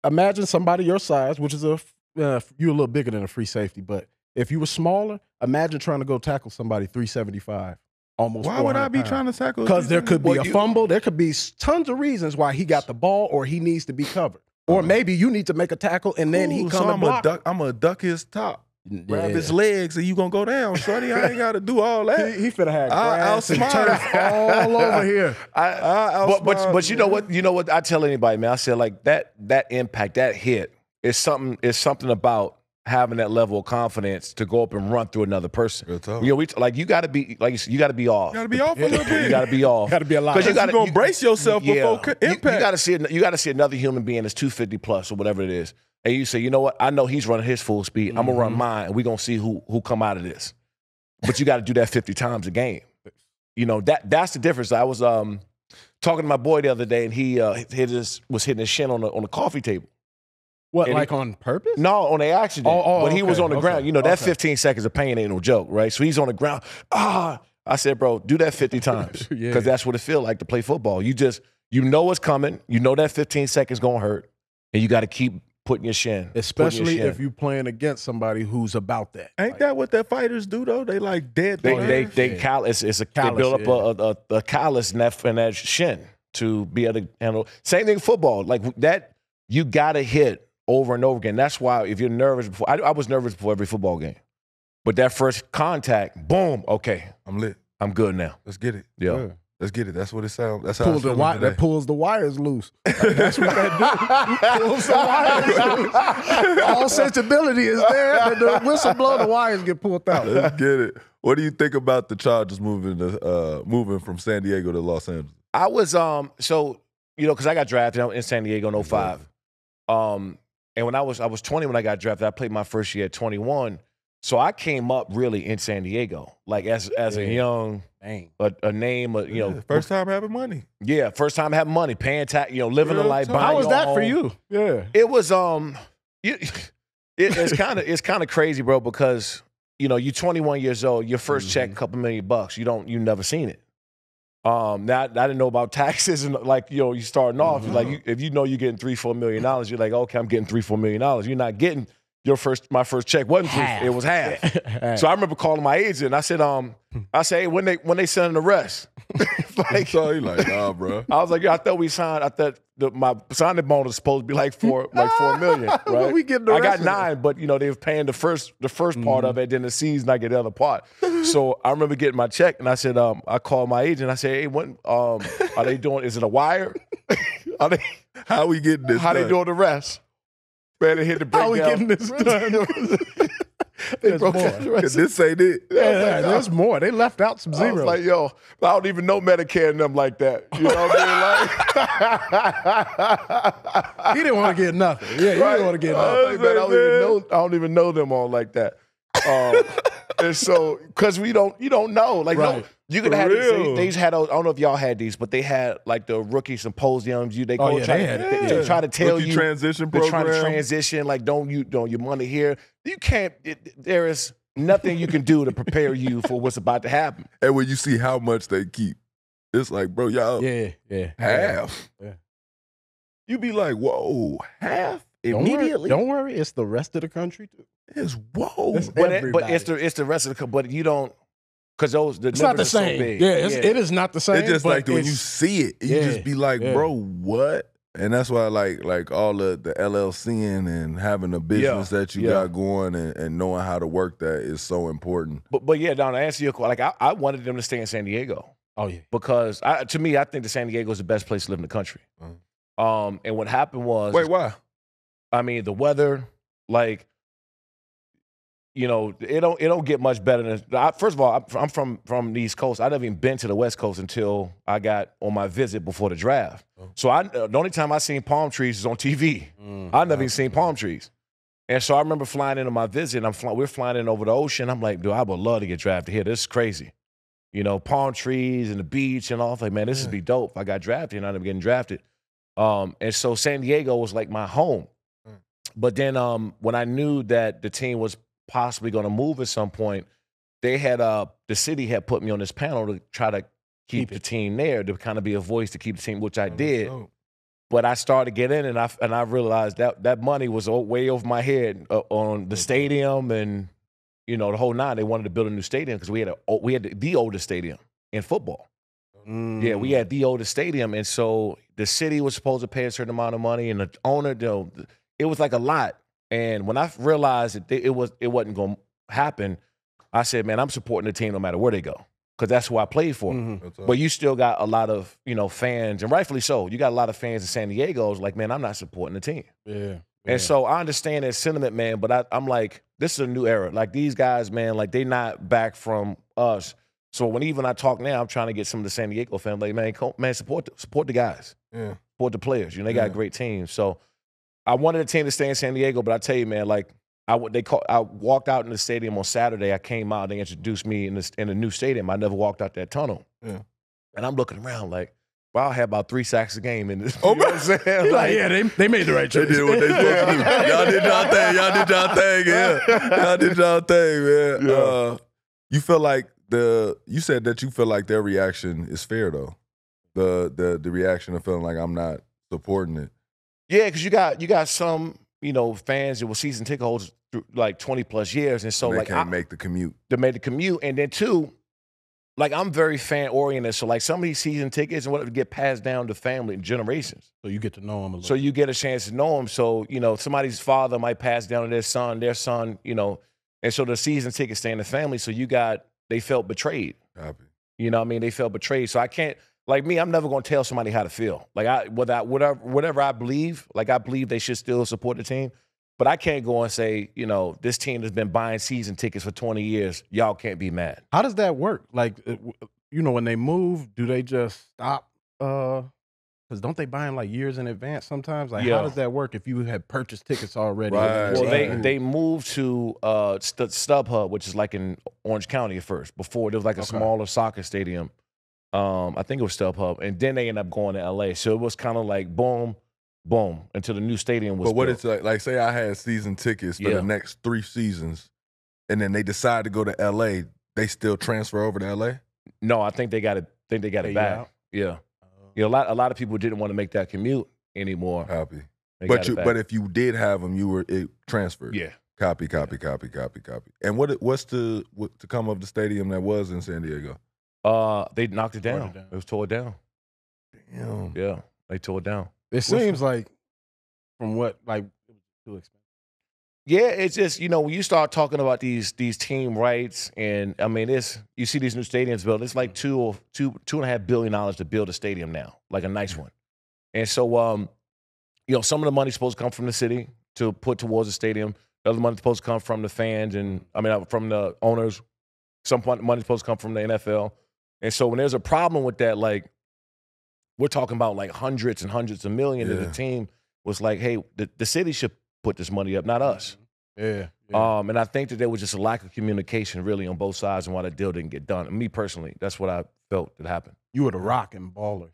imagine somebody your size, which is you're a little bigger than a free safety, but if you were smaller, imagine trying to go tackle somebody 375. Almost. Why would I be trying to tackle? Because there could be a fumble. There could be tons of reasons why he got the ball or he needs to be covered. Or maybe you need to make a tackle and then he come and block. I'm going to duck his top. Grab his legs and you gonna go down, shorty. I ain't got to do all that. He finna have grass and turf all over here. But you know what? You know what? I tell anybody, man. I said like that impact, that hit is something. It's something about having that level of confidence to go up and run through another person. You know, you got to be you got to be off. You got to be off a little bit. You got to be off. Got to be alive. Because you gonna brace yourself before impact. You got to see another human being that's 250 plus or whatever it is. And you say, you know what? I know he's running his full speed. I'm gonna run mine, and we're gonna see who come out of this. But you got to do that 50 times a game. You know that's the difference. I was talking to my boy the other day, and he was hitting his shin on the coffee table. What, and like on purpose? No, on the accident. But he was on the ground. You know that 15 seconds of pain ain't no joke, right? So he's on the ground. I said, bro, do that 50 times because that's what it feels like to play football. You know what's coming. You know that 15 seconds gonna hurt, and you got to keep putting your shin. Especially if you're playing against somebody who's about that. Ain't that what their fighters do, though? They like dead. They callous. They build up a callus in that shin to be able to handle. Same thing in football. Like that, you got to hit over and over again. That's why if you're nervous before, I was nervous before every football game. But that first contact, boom, okay. I'm lit. I'm good now. Let's get it. Yeah. Let's get it. That's what it sounds. That's how that pulls the wires loose. That's what that do. Pulls the wires loose. All sensibility is there. The whistle blow, the wires get pulled out. Let's get it. What do you think about the Chargers moving from San Diego to Los Angeles? I was because I got drafted in San Diego in 2005. And when I was 20 when I got drafted. I played my first year at 21. So I came up really in San Diego, like as a young a name, first time having money. Yeah, first time having money, paying tax, living a life. How was that home. for you? Yeah, it was it's kind of crazy, bro, because you're 21 years old, your first check, a couple $1,000,000, you never seen it. Now I didn't know about taxes and you starting off, if you're getting $3-4 million, you're like, okay, I'm getting $3-4 million. You're not getting. My first check wasn't half. It was half. So I remember calling my agent and I said, hey, when they sending the rest? So he like, nah, bro. I was like, yeah, I thought we signed. I thought my signing bonus was supposed to be like $4 million, right? We getting the I rest got $9, but they were paying the first part of it, then the season I get the other part. So I remember getting my check and I said, I called my agent. I said, hey, when are they doing? Is it a wire? How we getting this? How they doing the rest? Man, they hit the breakdown. How we getting this done? There's more. This ain't it. Yeah, there's more. They left out some zeros. I was like, yo, I don't even know Medicare and them like that. You know what I mean? He didn't want to get nothing. Yeah, he didn't want to get nothing. I don't even know them all like that. And so, because you don't know. Like, no, you could have these had those, I don't know if y'all had these, but they had like the Rookie Symposiums. They try to tell Rookie you transition they're program. trying to transition. Like, don't your money here. You can't. There is nothing you can do to prepare you for what's about to happen. And when you see how much they keep, it's like, bro, y'all, half. Yeah. You be like, whoa, half immediately. Don't worry, it's the rest of the country too. It's whoa, but it's the rest of the. But you don't. Because it's not the same. So big. It is not the same. It's just like when you see it, you just be like, bro, what? And that's why like all the LLCing and having a business that you got going and knowing how to work that is so important. But yeah, Don, to answer your question, like I wanted them to stay in San Diego. Oh yeah. Because to me, I think that San Diego is the best place to live in the country. And what happened was, wait, why? I mean, the weather, like. It don't get much better than. First of all, I'm from the East Coast. I never even been to the West Coast until I got on my visit before the draft. So the only time I seen palm trees is on TV. I never even seen palm trees, and so I remember flying into my visit. We're flying in over the ocean. I'm like, dude, I would love to get drafted here. This is crazy, palm trees and the beach and all. I'm like, man, this would be dope. If I got drafted and I ended up getting drafted, and so San Diego was like my home. But then when I knew that the team was possibly going to move at some point, they had the city had put me on this panel to try to keep the team there, to kind of be a voice to keep the team, which I did. But I started to get in, and I realized that money was way over my head on the stadium and the whole nine. They wanted to build a new stadium because we had the oldest stadium in football. Yeah, we had the oldest stadium, and so the city was supposed to pay a certain amount of money, and the owner, it was like a lot. And when I realized that it wasn't going to happen, I said, man, I'm supporting the team no matter where they go, because that's who I played for. But you still got a lot of fans, and rightfully so. You got a lot of fans in San Diego. It's like, man, I'm not supporting the team. Yeah. And so I understand that sentiment, man, but I'm like, this is a new era. Like, these guys, man, like, they not back from us. So when even I talk now, I'm trying to get some of the San Diego fans, like, man, support the guys. Yeah. Support the players. They got great teams. So I wanted the team to stay in San Diego, but I tell you, man, like, I walked out in the stadium on Saturday. I came out, they introduced me in the new stadium. I never walked out that tunnel. Yeah. And I'm looking around like, well, I had about 3 sacks a game in this. You know what I'm saying? Like, yeah, they made the right choice. They did what they supposed to do. Y'all did y'all thing. Y'all did y'all thing. Yeah. Y'all did y'all thing, man. Yeah. You feel like you said that you feel like their reaction is fair though. The reaction of feeling like I'm not supporting it. Yeah, because you got some fans that were season ticket holders through like 20+ years, and so they like can't make the commute. They made the commute, and then too. Like, I'm very fan-oriented, so, like, some of these season tickets and whatever get passed down to family and generations. So you get to know them a little. So you get a chance to know them. So, somebody's father might pass down to their son, and so the season tickets stay in the family. So they felt betrayed. Copy. You know what I mean? They felt betrayed. So I can't, like me, I'm never going to tell somebody how to feel. Like, whatever I believe, like, I believe they should still support the team. But I can't go and say, this team has been buying season tickets for 20 years. Y'all can't be mad. How does that work? Like, when they move, do they just stop? Because don't they buy them like years in advance sometimes? Like, how does that work if you had purchased tickets already? Right. Well, they moved to StubHub, which is like in Orange County at first. Before, there was like a smaller soccer stadium. I think it was StubHub. And then they ended up going to L.A. So it was kind of like boom, boom, until the new stadium was But what built. it's like say I had season tickets for the next 3 seasons, and then they decide to go to L.A., they still transfer over to L.A.? No, I think they got it. It back. Yeah. A lot of people didn't want to make that commute anymore. Copy. But if you did have them, it transferred. Yeah. Copy. And what's to come of the stadium that was in San Diego? They knocked it down. It was tore down. Damn. Yeah, they tore it down. It seems like, from what, like, it was too expensive. Yeah, it's just, when you start talking about these team rights, and I mean, you see these new stadiums built, it's like $2.5 billion to build a stadium now, like a nice one. And so, some of the money's supposed to come from the city to put towards the stadium. The other money's supposed to come from the fans and, from the owners. Some money's supposed to come from the NFL. And so when there's a problem with that, like, we're talking about like hundreds and hundreds of millions, and the team was like, hey, the city should put this money up, not us. Yeah. And I think that there was just a lack of communication really on both sides and why the deal didn't get done. And me personally, that's what I felt that happened. You were the Rock in Ballers.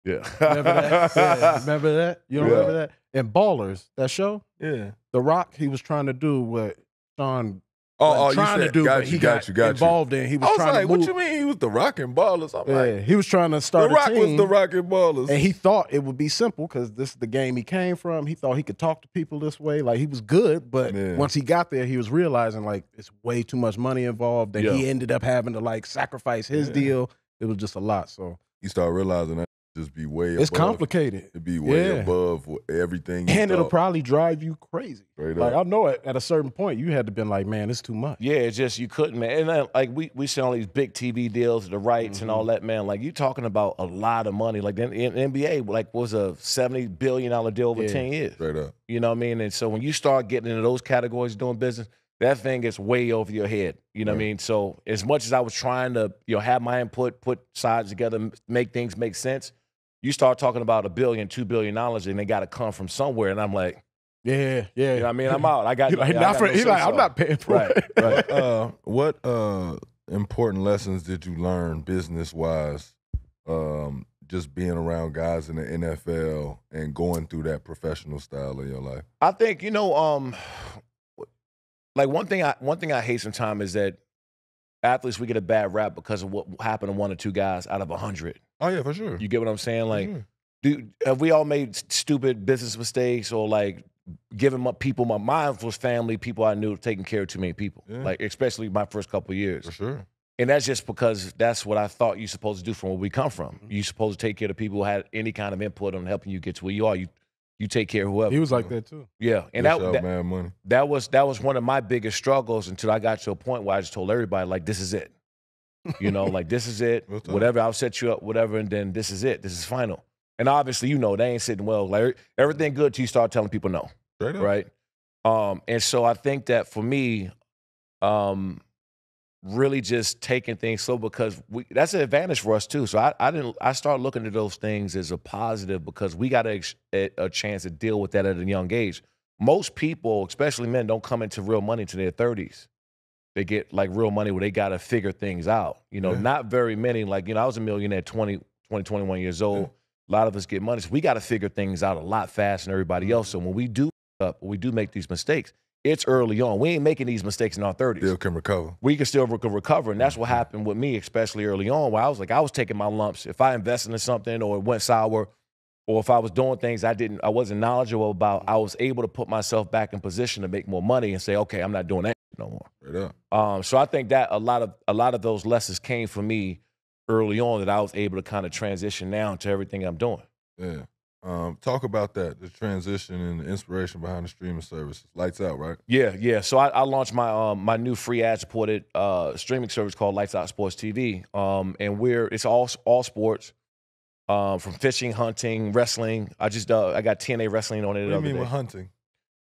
Yeah. Remember that? Remember that? You don't remember that? In Ballers, that show? Yeah. The Rock, he was trying to do what Shawne trying to do, but he got involved in. He was trying like, to move. what you mean he was the Rockin' Ballers? I'm like, he was trying to start the Rock a team. was the Rockin' Ballers. And he thought it would be simple because this is the game he came from. He thought he could talk to people this way. Like, he was good, but once he got there, he was realizing, like, it's way too much money involved. And he ended up having to, like, sacrifice his deal. It was just a lot, so. You start realizing that just be way above. It's complicated. It'd be way above everything. And it'll probably drive you crazy. Straight like, up. I know at a certain point, you had to been like, man, it's too much. Yeah, it's just you couldn't, man. And then, like, we see all these big TV deals, the rights and all that, man. Like, you talking about a lot of money. Like, in NBA, like, was a $70 billion deal over 10 years. Straight up. You know what I mean? And so when you start getting into those categories doing business, that thing gets way over your head. You know what I mean? So as much as I was trying to, have my input, put sides together, make things make sense, you start talking about $1 billion, $2 billion, and they got to come from somewhere. And I'm like, yeah. You know what I mean? I'm out. I got I'm not paying for it. Right. What important lessons did you learn business-wise, just being around guys in the NFL and going through that professional style in your life? I think, like one thing I hate sometimes is that athletes, we get a bad rap because of what happened to 1 or 2 guys out of 100. Oh, yeah, for sure. You get what I'm saying? Like, have we all made stupid business mistakes or, like, giving up people? Mine was family, people I knew, taking care of too many people. Yeah. Like, especially my first couple of years. For sure. And that's just because that's what I thought you're supposed to do from where we come from. You're supposed to take care of the people who had any kind of input on helping you get to where you are. You take care of whoever. He was like that too. Yeah, and that was one of my biggest struggles until I got to a point where I just told everybody, like, this is it. You know, like, this is it. Whatever, I'll set you up, whatever, and then this is it. This is final. And obviously, you know, they ain't sitting well. Like, everything good till you start telling people no. Right? And so I think that for me, really just taking things slow, because that's an advantage for us too. So I started looking at those things as a positive, because we got a chance to deal with that at a young age. Most people, especially men, don't come into real money to their 30s. They get like real money where they got to figure things out. You know, not very many. Like, you know, I was a millionaire at 21 years old. Yeah. A lot of us get money. So we got to figure things out a lot faster than everybody else. So when we do make these mistakes, it's early on. We ain't making these mistakes in our 30s. Still can recover. We can still recover. And that's what happened with me, especially early on, where I was taking my lumps. If I invested in something or it went sour, or if I was doing things I wasn't knowledgeable about, I was able to put myself back in position to make more money and say, okay, I'm not doing that no more. So I think that a lot of those lessons came from me early on, that I was able to kind of transition now to everything I'm doing. Yeah. Talk about that, the transition and the inspiration behind the streaming services. Lights Out, right? Yeah. So I launched my new free ad-supported streaming service called Lights Out Sports TV, and it's all sports, from fishing, hunting, wrestling. I got TNA wrestling on it. What do you mean with hunting?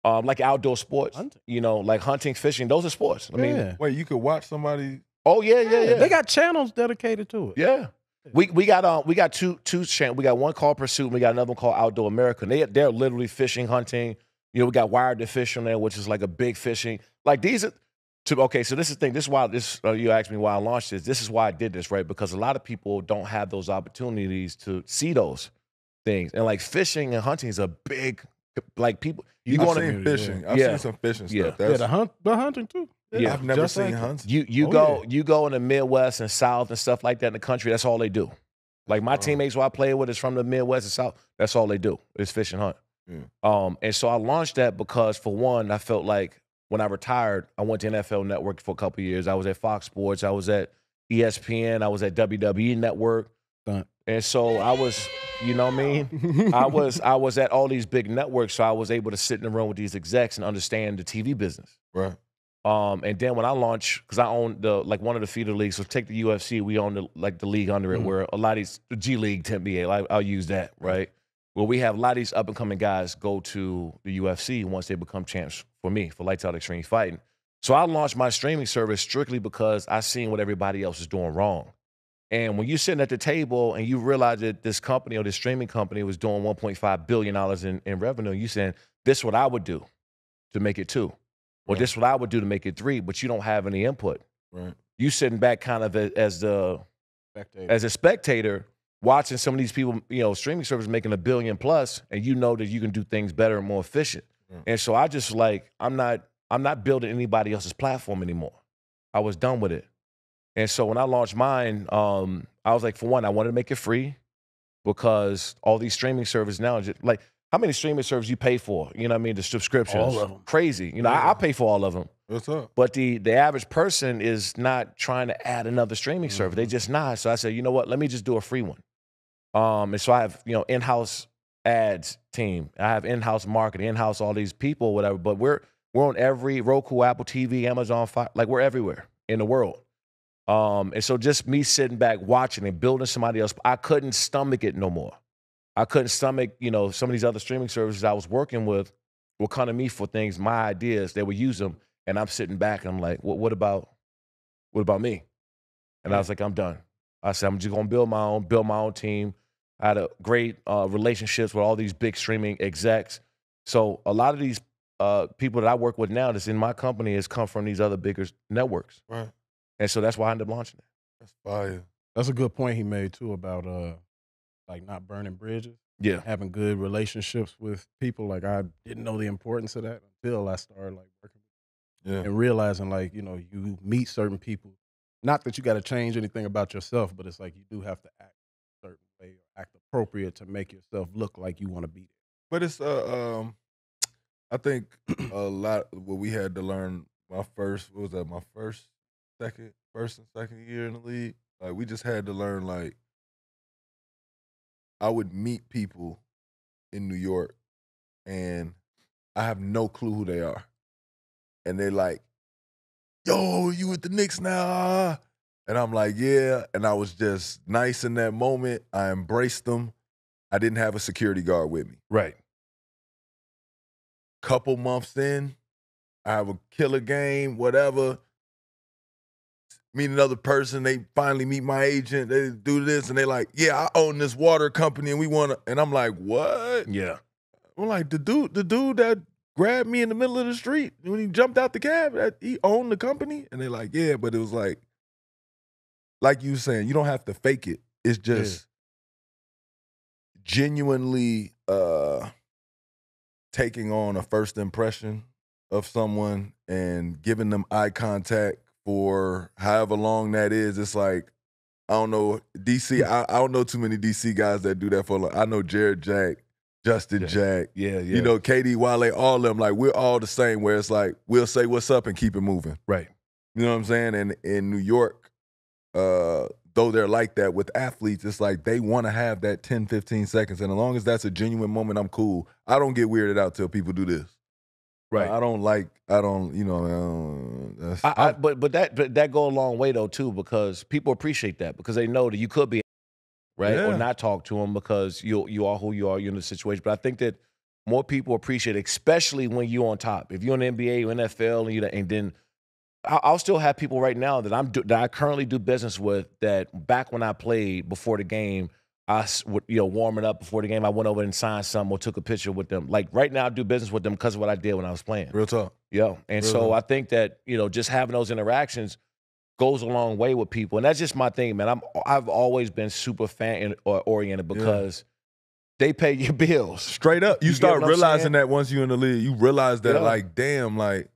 Like outdoor sports. Hunting? You know, like hunting, fishing. Those are sports. I mean, wait, you could watch somebody. Oh yeah. They got channels dedicated to it. Yeah. We got two channels. We got one called Pursuit, and we got another one called Outdoor America. They're literally fishing, hunting. You know, we got Wired to Fish on there, which is like a big fishing. Like these are okay. So this is the thing. This is why you asked me why I launched this. This is why I did this, right? Because a lot of people don't have those opportunities to see those things. And like fishing and hunting is a big, like people. I've seen fishing. I've seen some fishing stuff. The hunting too. Yeah, I've never seen hunts. You go in the Midwest and South and stuff like that in the country. That's all they do. Like my teammates who I play with is from the Midwest and South. That's all they do is fish and hunt. Yeah. And so I launched that because, for one, I felt like when I retired, I went to NFL Network for a couple of years. I was at Fox Sports. I was at ESPN. I was at WWE Network. And so I was, you know what I mean? I was at all these big networks, so I was able to sit in the room with these execs and understand the TV business. Right. And then when I launched, because I own one of the feeder leagues, so take the UFC, we own the league under it, where a lot of these, the G League, 10BA, I'll use that, right? Well, we have a lot of these up-and-coming guys go to the UFC once they become champs for Lights Out Extreme Fighting. So I launched my streaming service strictly because I seen what everybody else is doing wrong. And when you're sitting at the table and you realize that this company or this streaming company was doing $1.5 billion in revenue, you saying, this is what I would do to make it 2. Or this is what I would do to make it 3, but you don't have any input. Right. You sitting back kind of as a spectator, watching some of these people, you know, streaming service making $1 billion plus, and you know that you can do things better and more efficient. And so I just I'm not building anybody else's platform anymore. I was done with it. And so when I launched mine, I was like, for one, I wanted to make it free, because all these streaming services now, just like, how many streaming services you pay for? You know what I mean? The subscriptions. All of them. Crazy. You know, I pay for all of them. What's up? But the average person is not trying to add another streaming service. They just not. So I said, you know what? Let me just do a free one. And so I have, you know, in-house ads team. I have in-house marketing, in-house all these people, whatever. But we're on every Roku, Apple TV, Amazon Fire. Like, we're everywhere in the world. And so just me sitting back watching and building somebody else, I couldn't stomach it no more. I couldn't stomach, you know, some of these other streaming services I was working with will come to me for things, my ideas, they would use them, and I'm sitting back and I'm like, what about me? And I was like, I'm done. I said, I'm just gonna build my own team. I had a great relationships with all these big streaming execs. So a lot of these people that I work with now that's in my company has come from these other bigger networks. Right. And so that's why I ended up launching it. That's fire. That's a good point he made too about like not burning bridges. Yeah. Having good relationships with people. Like, I didn't know the importance of that until I started like working with them. And realizing, like, you know, you meet certain people. Not that you got to change anything about yourself, but it's like you do have to act a certain way or act appropriate to make yourself look like you want to be there. But it's I think a lot what we had to learn my first, second first and second year in the league. Like, we just had to learn, like, I would meet people in New York, and I have no clue who they are. And they're like, yo, you with the Knicks now? And I'm like, yeah. And I was just nice in that moment. I embraced them. I didn't have a security guard with me. Right. Couple months in, I have a killer game, whatever. Meet another person. They finally meet my agent. They do this, and they like, yeah, I own this water company, and we want to. And I'm like, what? Yeah. I'm like, the dude that grabbed me in the middle of the street when he jumped out the cab, he owned the company. And they're like, yeah, but it was like you were saying, you don't have to fake it. It's just genuinely taking on a first impression of someone and giving them eye contact for however long that is. It's like, I don't know, DC, I don't know too many DC guys that do that for long. I know Jared Jack, Justin Jack, you know, KD, Wale, all of them. Like, we're all the same, where it's like, we'll say what's up and keep it moving. Right. You know what I'm saying? And in New York, though they're like that with athletes, it's like they want to have that 10, 15 seconds. And as long as that's a genuine moment, I'm cool. I don't get weirded out till people do this. Right. But that go a long way though too, because people appreciate that because they know that you could be right or not talk to them because you are who you are, you're in the situation. But I think that more people appreciate it, especially when you're on top. If you're in the NBA or NFL, and then I'll still have people right now that I currently do business with that back when I played before the game, I would, warming up before the game, I went over and signed something or took a picture with them. Like right now I do business with them because of what I did when I was playing. Real talk. Yeah. And so I think that, just having those interactions goes a long way with people. And that's just my thing, man. I've always been super fan oriented because they pay your bills. Straight up. You start realizing that once you're in the league, you realize that like, damn, like,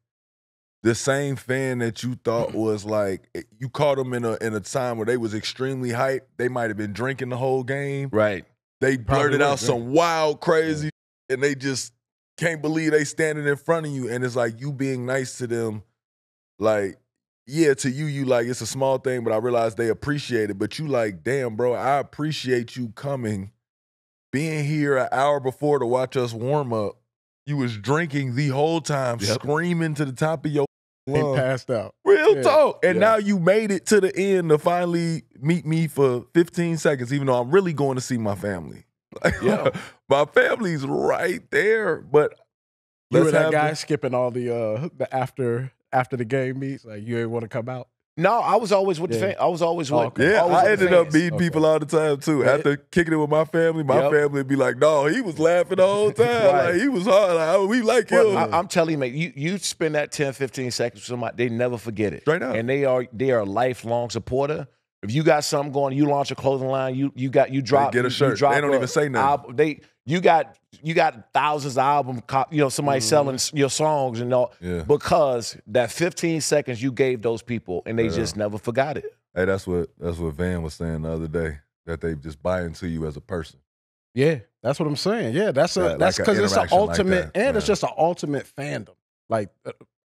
the same fan that you thought was like, you caught them in a time where they was extremely hyped. They might have been drinking the whole game. Right. They blurted out some wild, crazy, and they just can't believe they standing in front of you. And it's like you being nice to them, like, yeah, to you like it's a small thing, but I realize they appreciate it. But you like, damn, bro, I appreciate you coming, being here an hour before to watch us warm up. You was drinking the whole time, screaming to the top of your lungs. Passed out. Real talk. And now you made it to the end to finally meet me for 15 seconds, even though I'm really going to see my family. My family's right there. But you were that guy skipping all the after the game meets? Like, you ain't want to come out? No, I was always with the fan. I was always with. I ended up meeting people all the time too. After kicking it with my family would be like, "No, he was laughing the whole time. Like, he was hard. Like, we like him." I'm telling you, man, you spend that 10, 15 seconds with somebody, they never forget it. Straight up. And they are a lifelong supporter. If you got something going, you launch a clothing line, you drop, get a shirt. They don't even say nothing. You got thousands of albums, somebody selling your songs and all because that 15 seconds you gave those people and they just never forgot it. Hey, that's what Van was saying the other day, that they just buy into you as a person. Yeah, that's what I'm saying. Yeah, that's because it's an ultimate, and it's just an ultimate fandom. Like,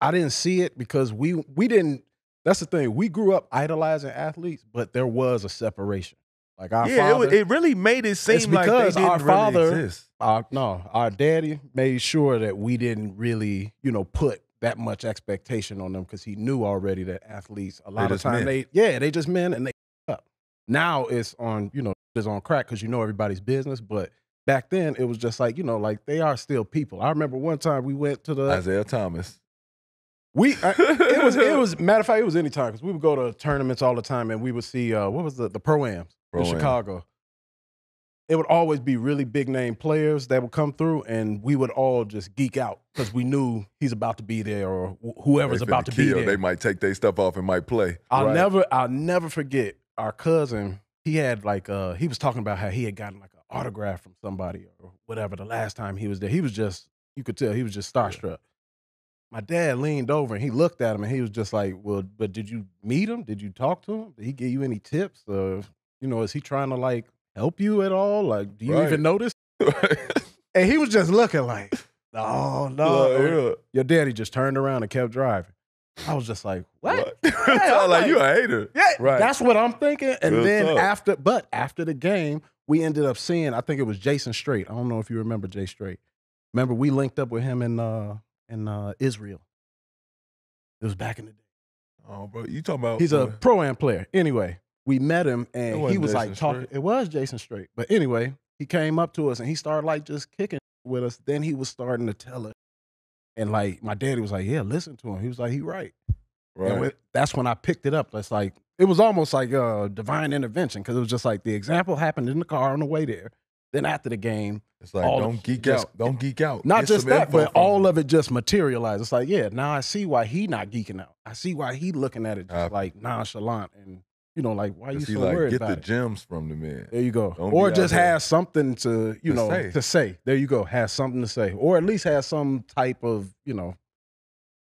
I didn't see it because we didn't. That's the thing. We grew up idolizing athletes, but there was a separation. Like our father, it really made it seem like they didn't our father, really exist. Our daddy made sure that we didn't really, put that much expectation on them because he knew already that athletes a lot of times they just men and they up. Now it's on it's on crack because everybody's business, but back then it was just like like they are still people. I remember one time we went to the Isaiah Thomas. It was matter of fact, it was any time because we would go to tournaments all the time and we would see what was the Pro-Ams in Chicago. It would always be really big name players that would come through and we would all just geek out because we knew he's about to be there or whoever's about to be there. They might take their stuff off and might play. I'll never forget our cousin. He had he was talking about how he had gotten like an autograph from somebody or whatever the last time he was there. He was just, you could tell he was just starstruck. My dad leaned over and he looked at him and he was just like, well, but did you meet him? Did you talk to him? Did he give you any tips? Is he trying to help you at all? Like, do you even notice? And he was just looking like, no. Your daddy just turned around and kept driving. I was just like, what? Sound like you a hater. Yeah, Right. that's what I'm thinking. And Good then talk. after the game, we ended up seeing, I think it was Jason Strait. I don't know if you remember Jay Strait. Remember, we linked up with him in Israel. It was back in the day. Oh, bro, you talking about? He's a pro-am player. Anyway, we met him, and he was Jason like talking. Strait. It was Jason Strait. But anyway, he came up to us, and he started like just kicking with us. Then he was starting to tell us. And like my daddy was like, yeah, listen to him. He was like, he right. And that's when I picked it up. It's like, it was almost like divine intervention, because it was just like the example happened in the car on the way there. Then after the game, it's like, don't geek out. Don't geek out. Not Get just some that, info but from all him. of it just materialized. It's like, yeah, now I see why he not geeking out. I see why he looking at it just like nonchalant, and like, why you so worried get about the it? gems from the man. There you go. Don't Or be just out there has something to say. There you go. Has something to say, or at least has some type of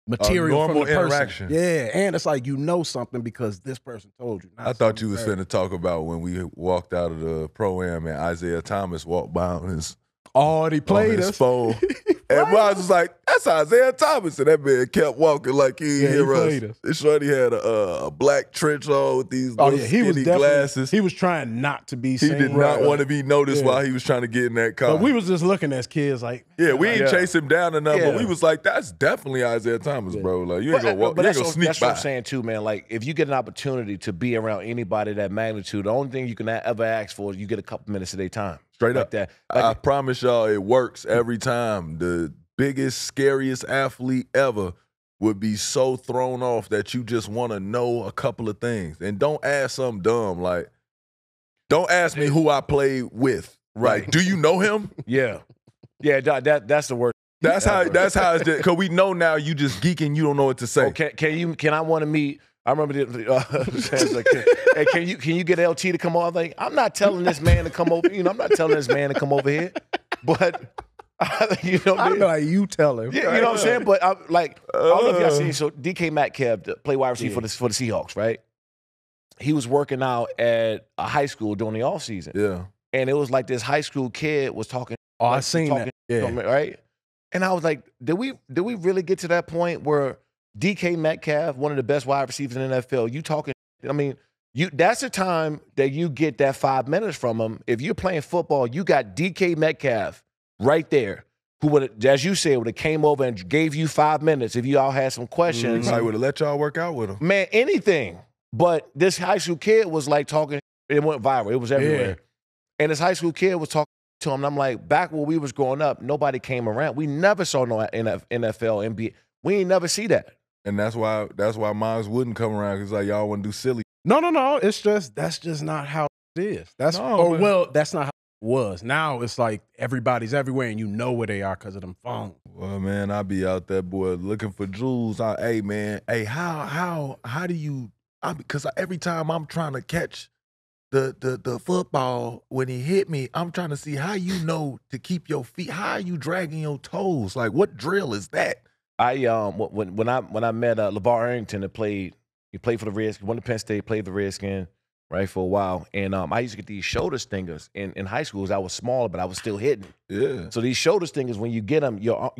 material from normal the person. interaction. Yeah, and it's like something because this person told you. I thought you was finna talk about when we walked out of the pro-am and Isaiah Thomas walked by on his played his us. phone. And Miles was like, that's Isaiah Thomas. And that man kept walking like he didn't hear played us. And Shorty had a black trench on with these little he was skinny glasses. He was trying not to be He seen. did not want to be noticed while he was trying to get in that car. But we was just looking as kids like, yeah, we ain't chase him down enough, but we was like, that's definitely Isaiah Thomas, bro. Like, you ain't gonna walk, you ain't gonna sneak that's by. what I'm saying too, man. Like, if you get an opportunity to be around anybody that magnitude, the only thing you can ever ask for is you get a couple minutes of their time. Straight like up. that. I promise y'all it works every time. The biggest, scariest athlete ever would be so thrown off that you just want to know a couple of things. And don't ask something dumb. Like, don't ask me who I played with. Right. Like, do you know him? Yeah. Yeah, that's the word. That's how it's because we know now you just geeking, you don't know what to say. Oh, can I want to meet? I remember like, hey, can you get LT to come over? Like, I'm not telling this man to come over. I'm not telling this man to come over here. But I'm like, you tell him. Yeah, you know what I'm saying? But I don't know if y'all seen. So DK Metcalf played wide receiver for the Seahawks, right? He was working out at a high school during the offseason. Yeah. And it was like this high school kid was talking. Oh, I seen that. Yeah. Right? And I was like, did we really get to that point where DK Metcalf, one of the best wide receivers in the NFL, you talking, I mean, that's the time that you get that 5 minutes from him. If you're playing football, you got DK Metcalf right there, who would, as you said, would have came over and gave you 5 minutes if you all had some questions. I would have let y'all work out with him. Man, anything. But this high school kid was like talking, it went viral. It was everywhere. Yeah. And this high school kid was talking to him. And I'm like, back when we was growing up, nobody came around. We never saw no NFL, NBA. We ain't never see that. And that's why Miles wouldn't come around, because like, y'all want to do silly. No. It's just, that's just not how it is. That's not how it was. Now it's like everybody's everywhere and you know where they are because of them phones. Well, man, I be out there, boy, looking for jewels. Hey, man, how do you? Because every time I'm trying to catch the football when he hit me, I'm trying to see how you know to keep your feet. How are you dragging your toes? Like, what drill is that? When I met Lavar Arrington, he played for the Redskins, went to Penn State, played the Redskins, right, for a while. And I used to get these shoulder stingers in high school. I was smaller, but I was still hitting. Yeah. So these shoulder stingers, when you get them, your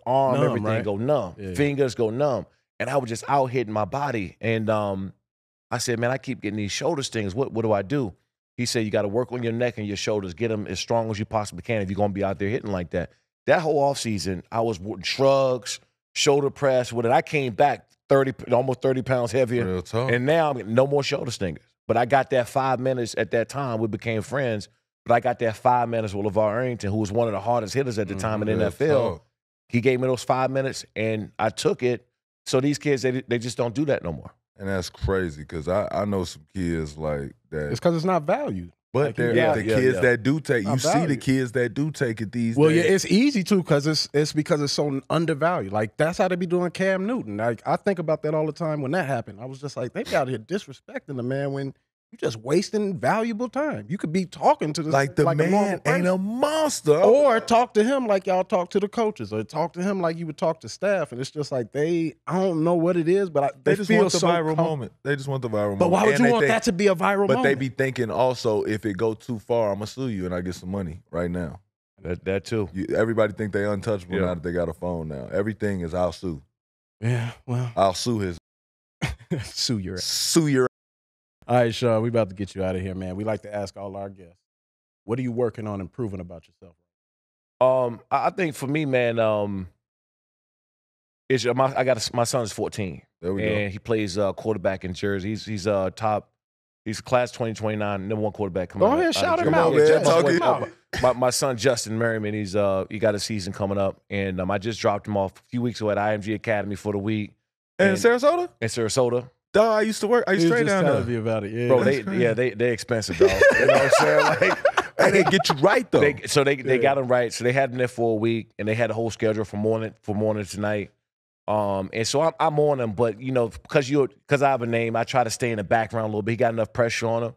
arm, numb, everything right? go numb, fingers go numb, and I was just out hitting my body. And I said, man, I keep getting these shoulder stingers. What do I do? He said, you got to work on your neck and your shoulders, get them as strong as you possibly can if you're gonna be out there hitting like that. That whole offseason, I was shrugs, shoulder press with it. I came back almost 30 pounds heavier. Real talk. And now I'm getting no more shoulder stingers. But I got that 5 minutes at that time. We became friends. But I got that 5 minutes with Lavar Arrington, who was one of the hardest hitters at the time in the NFL. Talk. He gave me those 5 minutes, and I took it. So these kids, they just don't do that no more. And that's crazy, because I know some kids like that. It's because it's not valued. But the kids that do take, you see the valued. kids that do take it these Well, days. yeah, it's easy too because it's because it's so undervalued. Like, that's how they be doing Cam Newton. Like, I think about that all the time when that happened. I was just like, they be out here disrespecting the man when you just wasting valuable time. You could be talking to this like the man ain't a monster. Or talk to him like y'all talk to the coaches, or talk to him like you would talk to staff. And it's just like I don't know what it is, but they just want the viral moment. They just want the viral moment. But why would you want that to be a viral moment? But they be thinking also, if it go too far, I'm going to sue you and I get some money right now. That too. Everybody think they untouchable now that they got a phone now. Everything is I'll sue. Yeah, well. I'll sue his. Sue your ass. Sue your. All right, Shawne, we about to get you out of here, man. We like to ask all our guests, what are you working on improving about yourself? I think for me, man, my son is 14. There we and go. he plays quarterback in Jersey. He's top. He's class 2029, number one quarterback coming out. Go ahead, shout him out. My son Shawne Merriman, he got a season coming up, and I just dropped him off a few weeks ago at IMG Academy for the week. And in Sarasota? In Sarasota. Dog, I used to work. I used to train down there. Me about it. Yeah, bro, they expensive, dog. You know what I'm saying? Like, and they get you right though. They got him right. So they had him there for a week, and they had a whole schedule from morning to night. And so I'm on him, but you know, because I have a name, I try to stay in the background a little bit. He got enough pressure on him.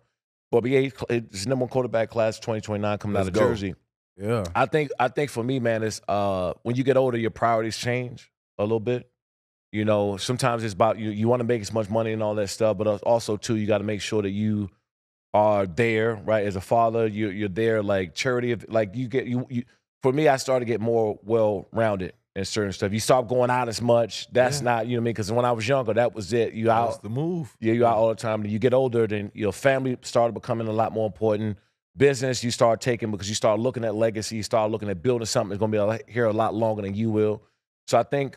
But he's number one quarterback class 2029 coming out of Jersey. Yeah. I think for me, man, it's when you get older, your priorities change a little bit. You know, sometimes it's about you want to make as much money and all that stuff, but also too, you got to make sure that you are there, right? As a father, you're there, like charity, like you. For me, I started to get more well-rounded and certain stuff. You stop going out as much. That's not, you know what I mean? Because when I was younger, that was it. You out. That's the move. Yeah, you out all the time. You get older, then your family started becoming a lot more important. Business, you start taking because you start looking at legacy. You start looking at building something that's going to be here a lot longer than you will. So I think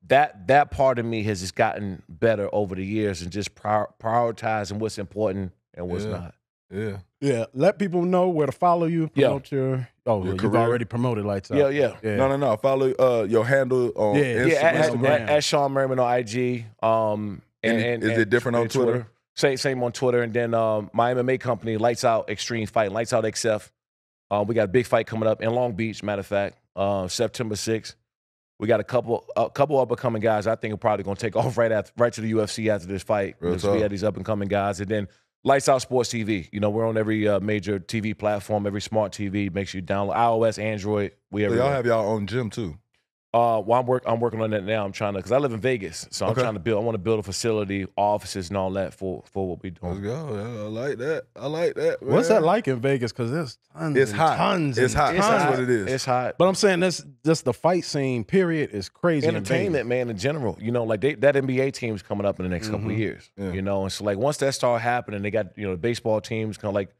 that part of me has just gotten better over the years and just prioritizing what's important and what's not. Yeah. Yeah. Let people know where to follow you. Promote your you've already promoted Lights Out. Yeah. No. Follow your handle on Instagram. At Shawne Merriman on IG. And is it different on Twitter? Same on Twitter. And then my MMA company, Lights Out Extreme Fight, Lights Out XF. We got a big fight coming up in Long Beach, matter of fact, September 6th. We got a couple up-and-coming guys I think are probably going to take off right to the UFC after this fight. We had these up-and-coming guys. And then Lights Out Sports TV. You know, we're on every major TV platform, every smart TV. Make sure you download iOS, Android. Y'all have y'all own gym too. Well, I'm working on that now. I'm trying to, because I live in Vegas, so I'm trying to build. I want to build a facility, offices, and all that for what we doing. Let's go. Yeah, I like that. Man. What's that like in Vegas? Because there's tons. It's hot. Tons. It's hot. That's what it is. It's hot. But I'm saying that's just the fight scene. Period is crazy. Entertainment, man, in general. You know, like that NBA team's coming up in the next couple of years. Yeah. You know, and so like once that start happening, they got the baseball teams kind of like.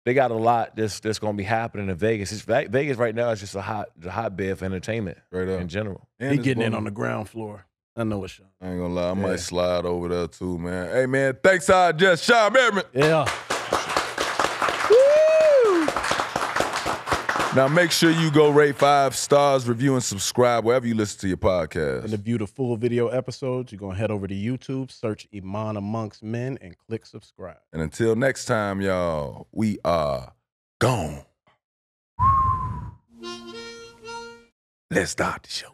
They got a lot that's going to be happening in Vegas. Vegas right now is just a hotbed for entertainment in general. He getting in on the ground floor. I know it's Shawne. I ain't gonna lie, I might slide over there too, man. Hey, man, thanks to our guest, Shawne Merriman. Yeah. Now make sure you go rate 5 stars, review, and subscribe wherever you listen to your podcast. And to view the full video episodes, you're going to head over to YouTube, search Iman Amongst Men, and click subscribe. And until next time, y'all, we are gone. Let's start the show.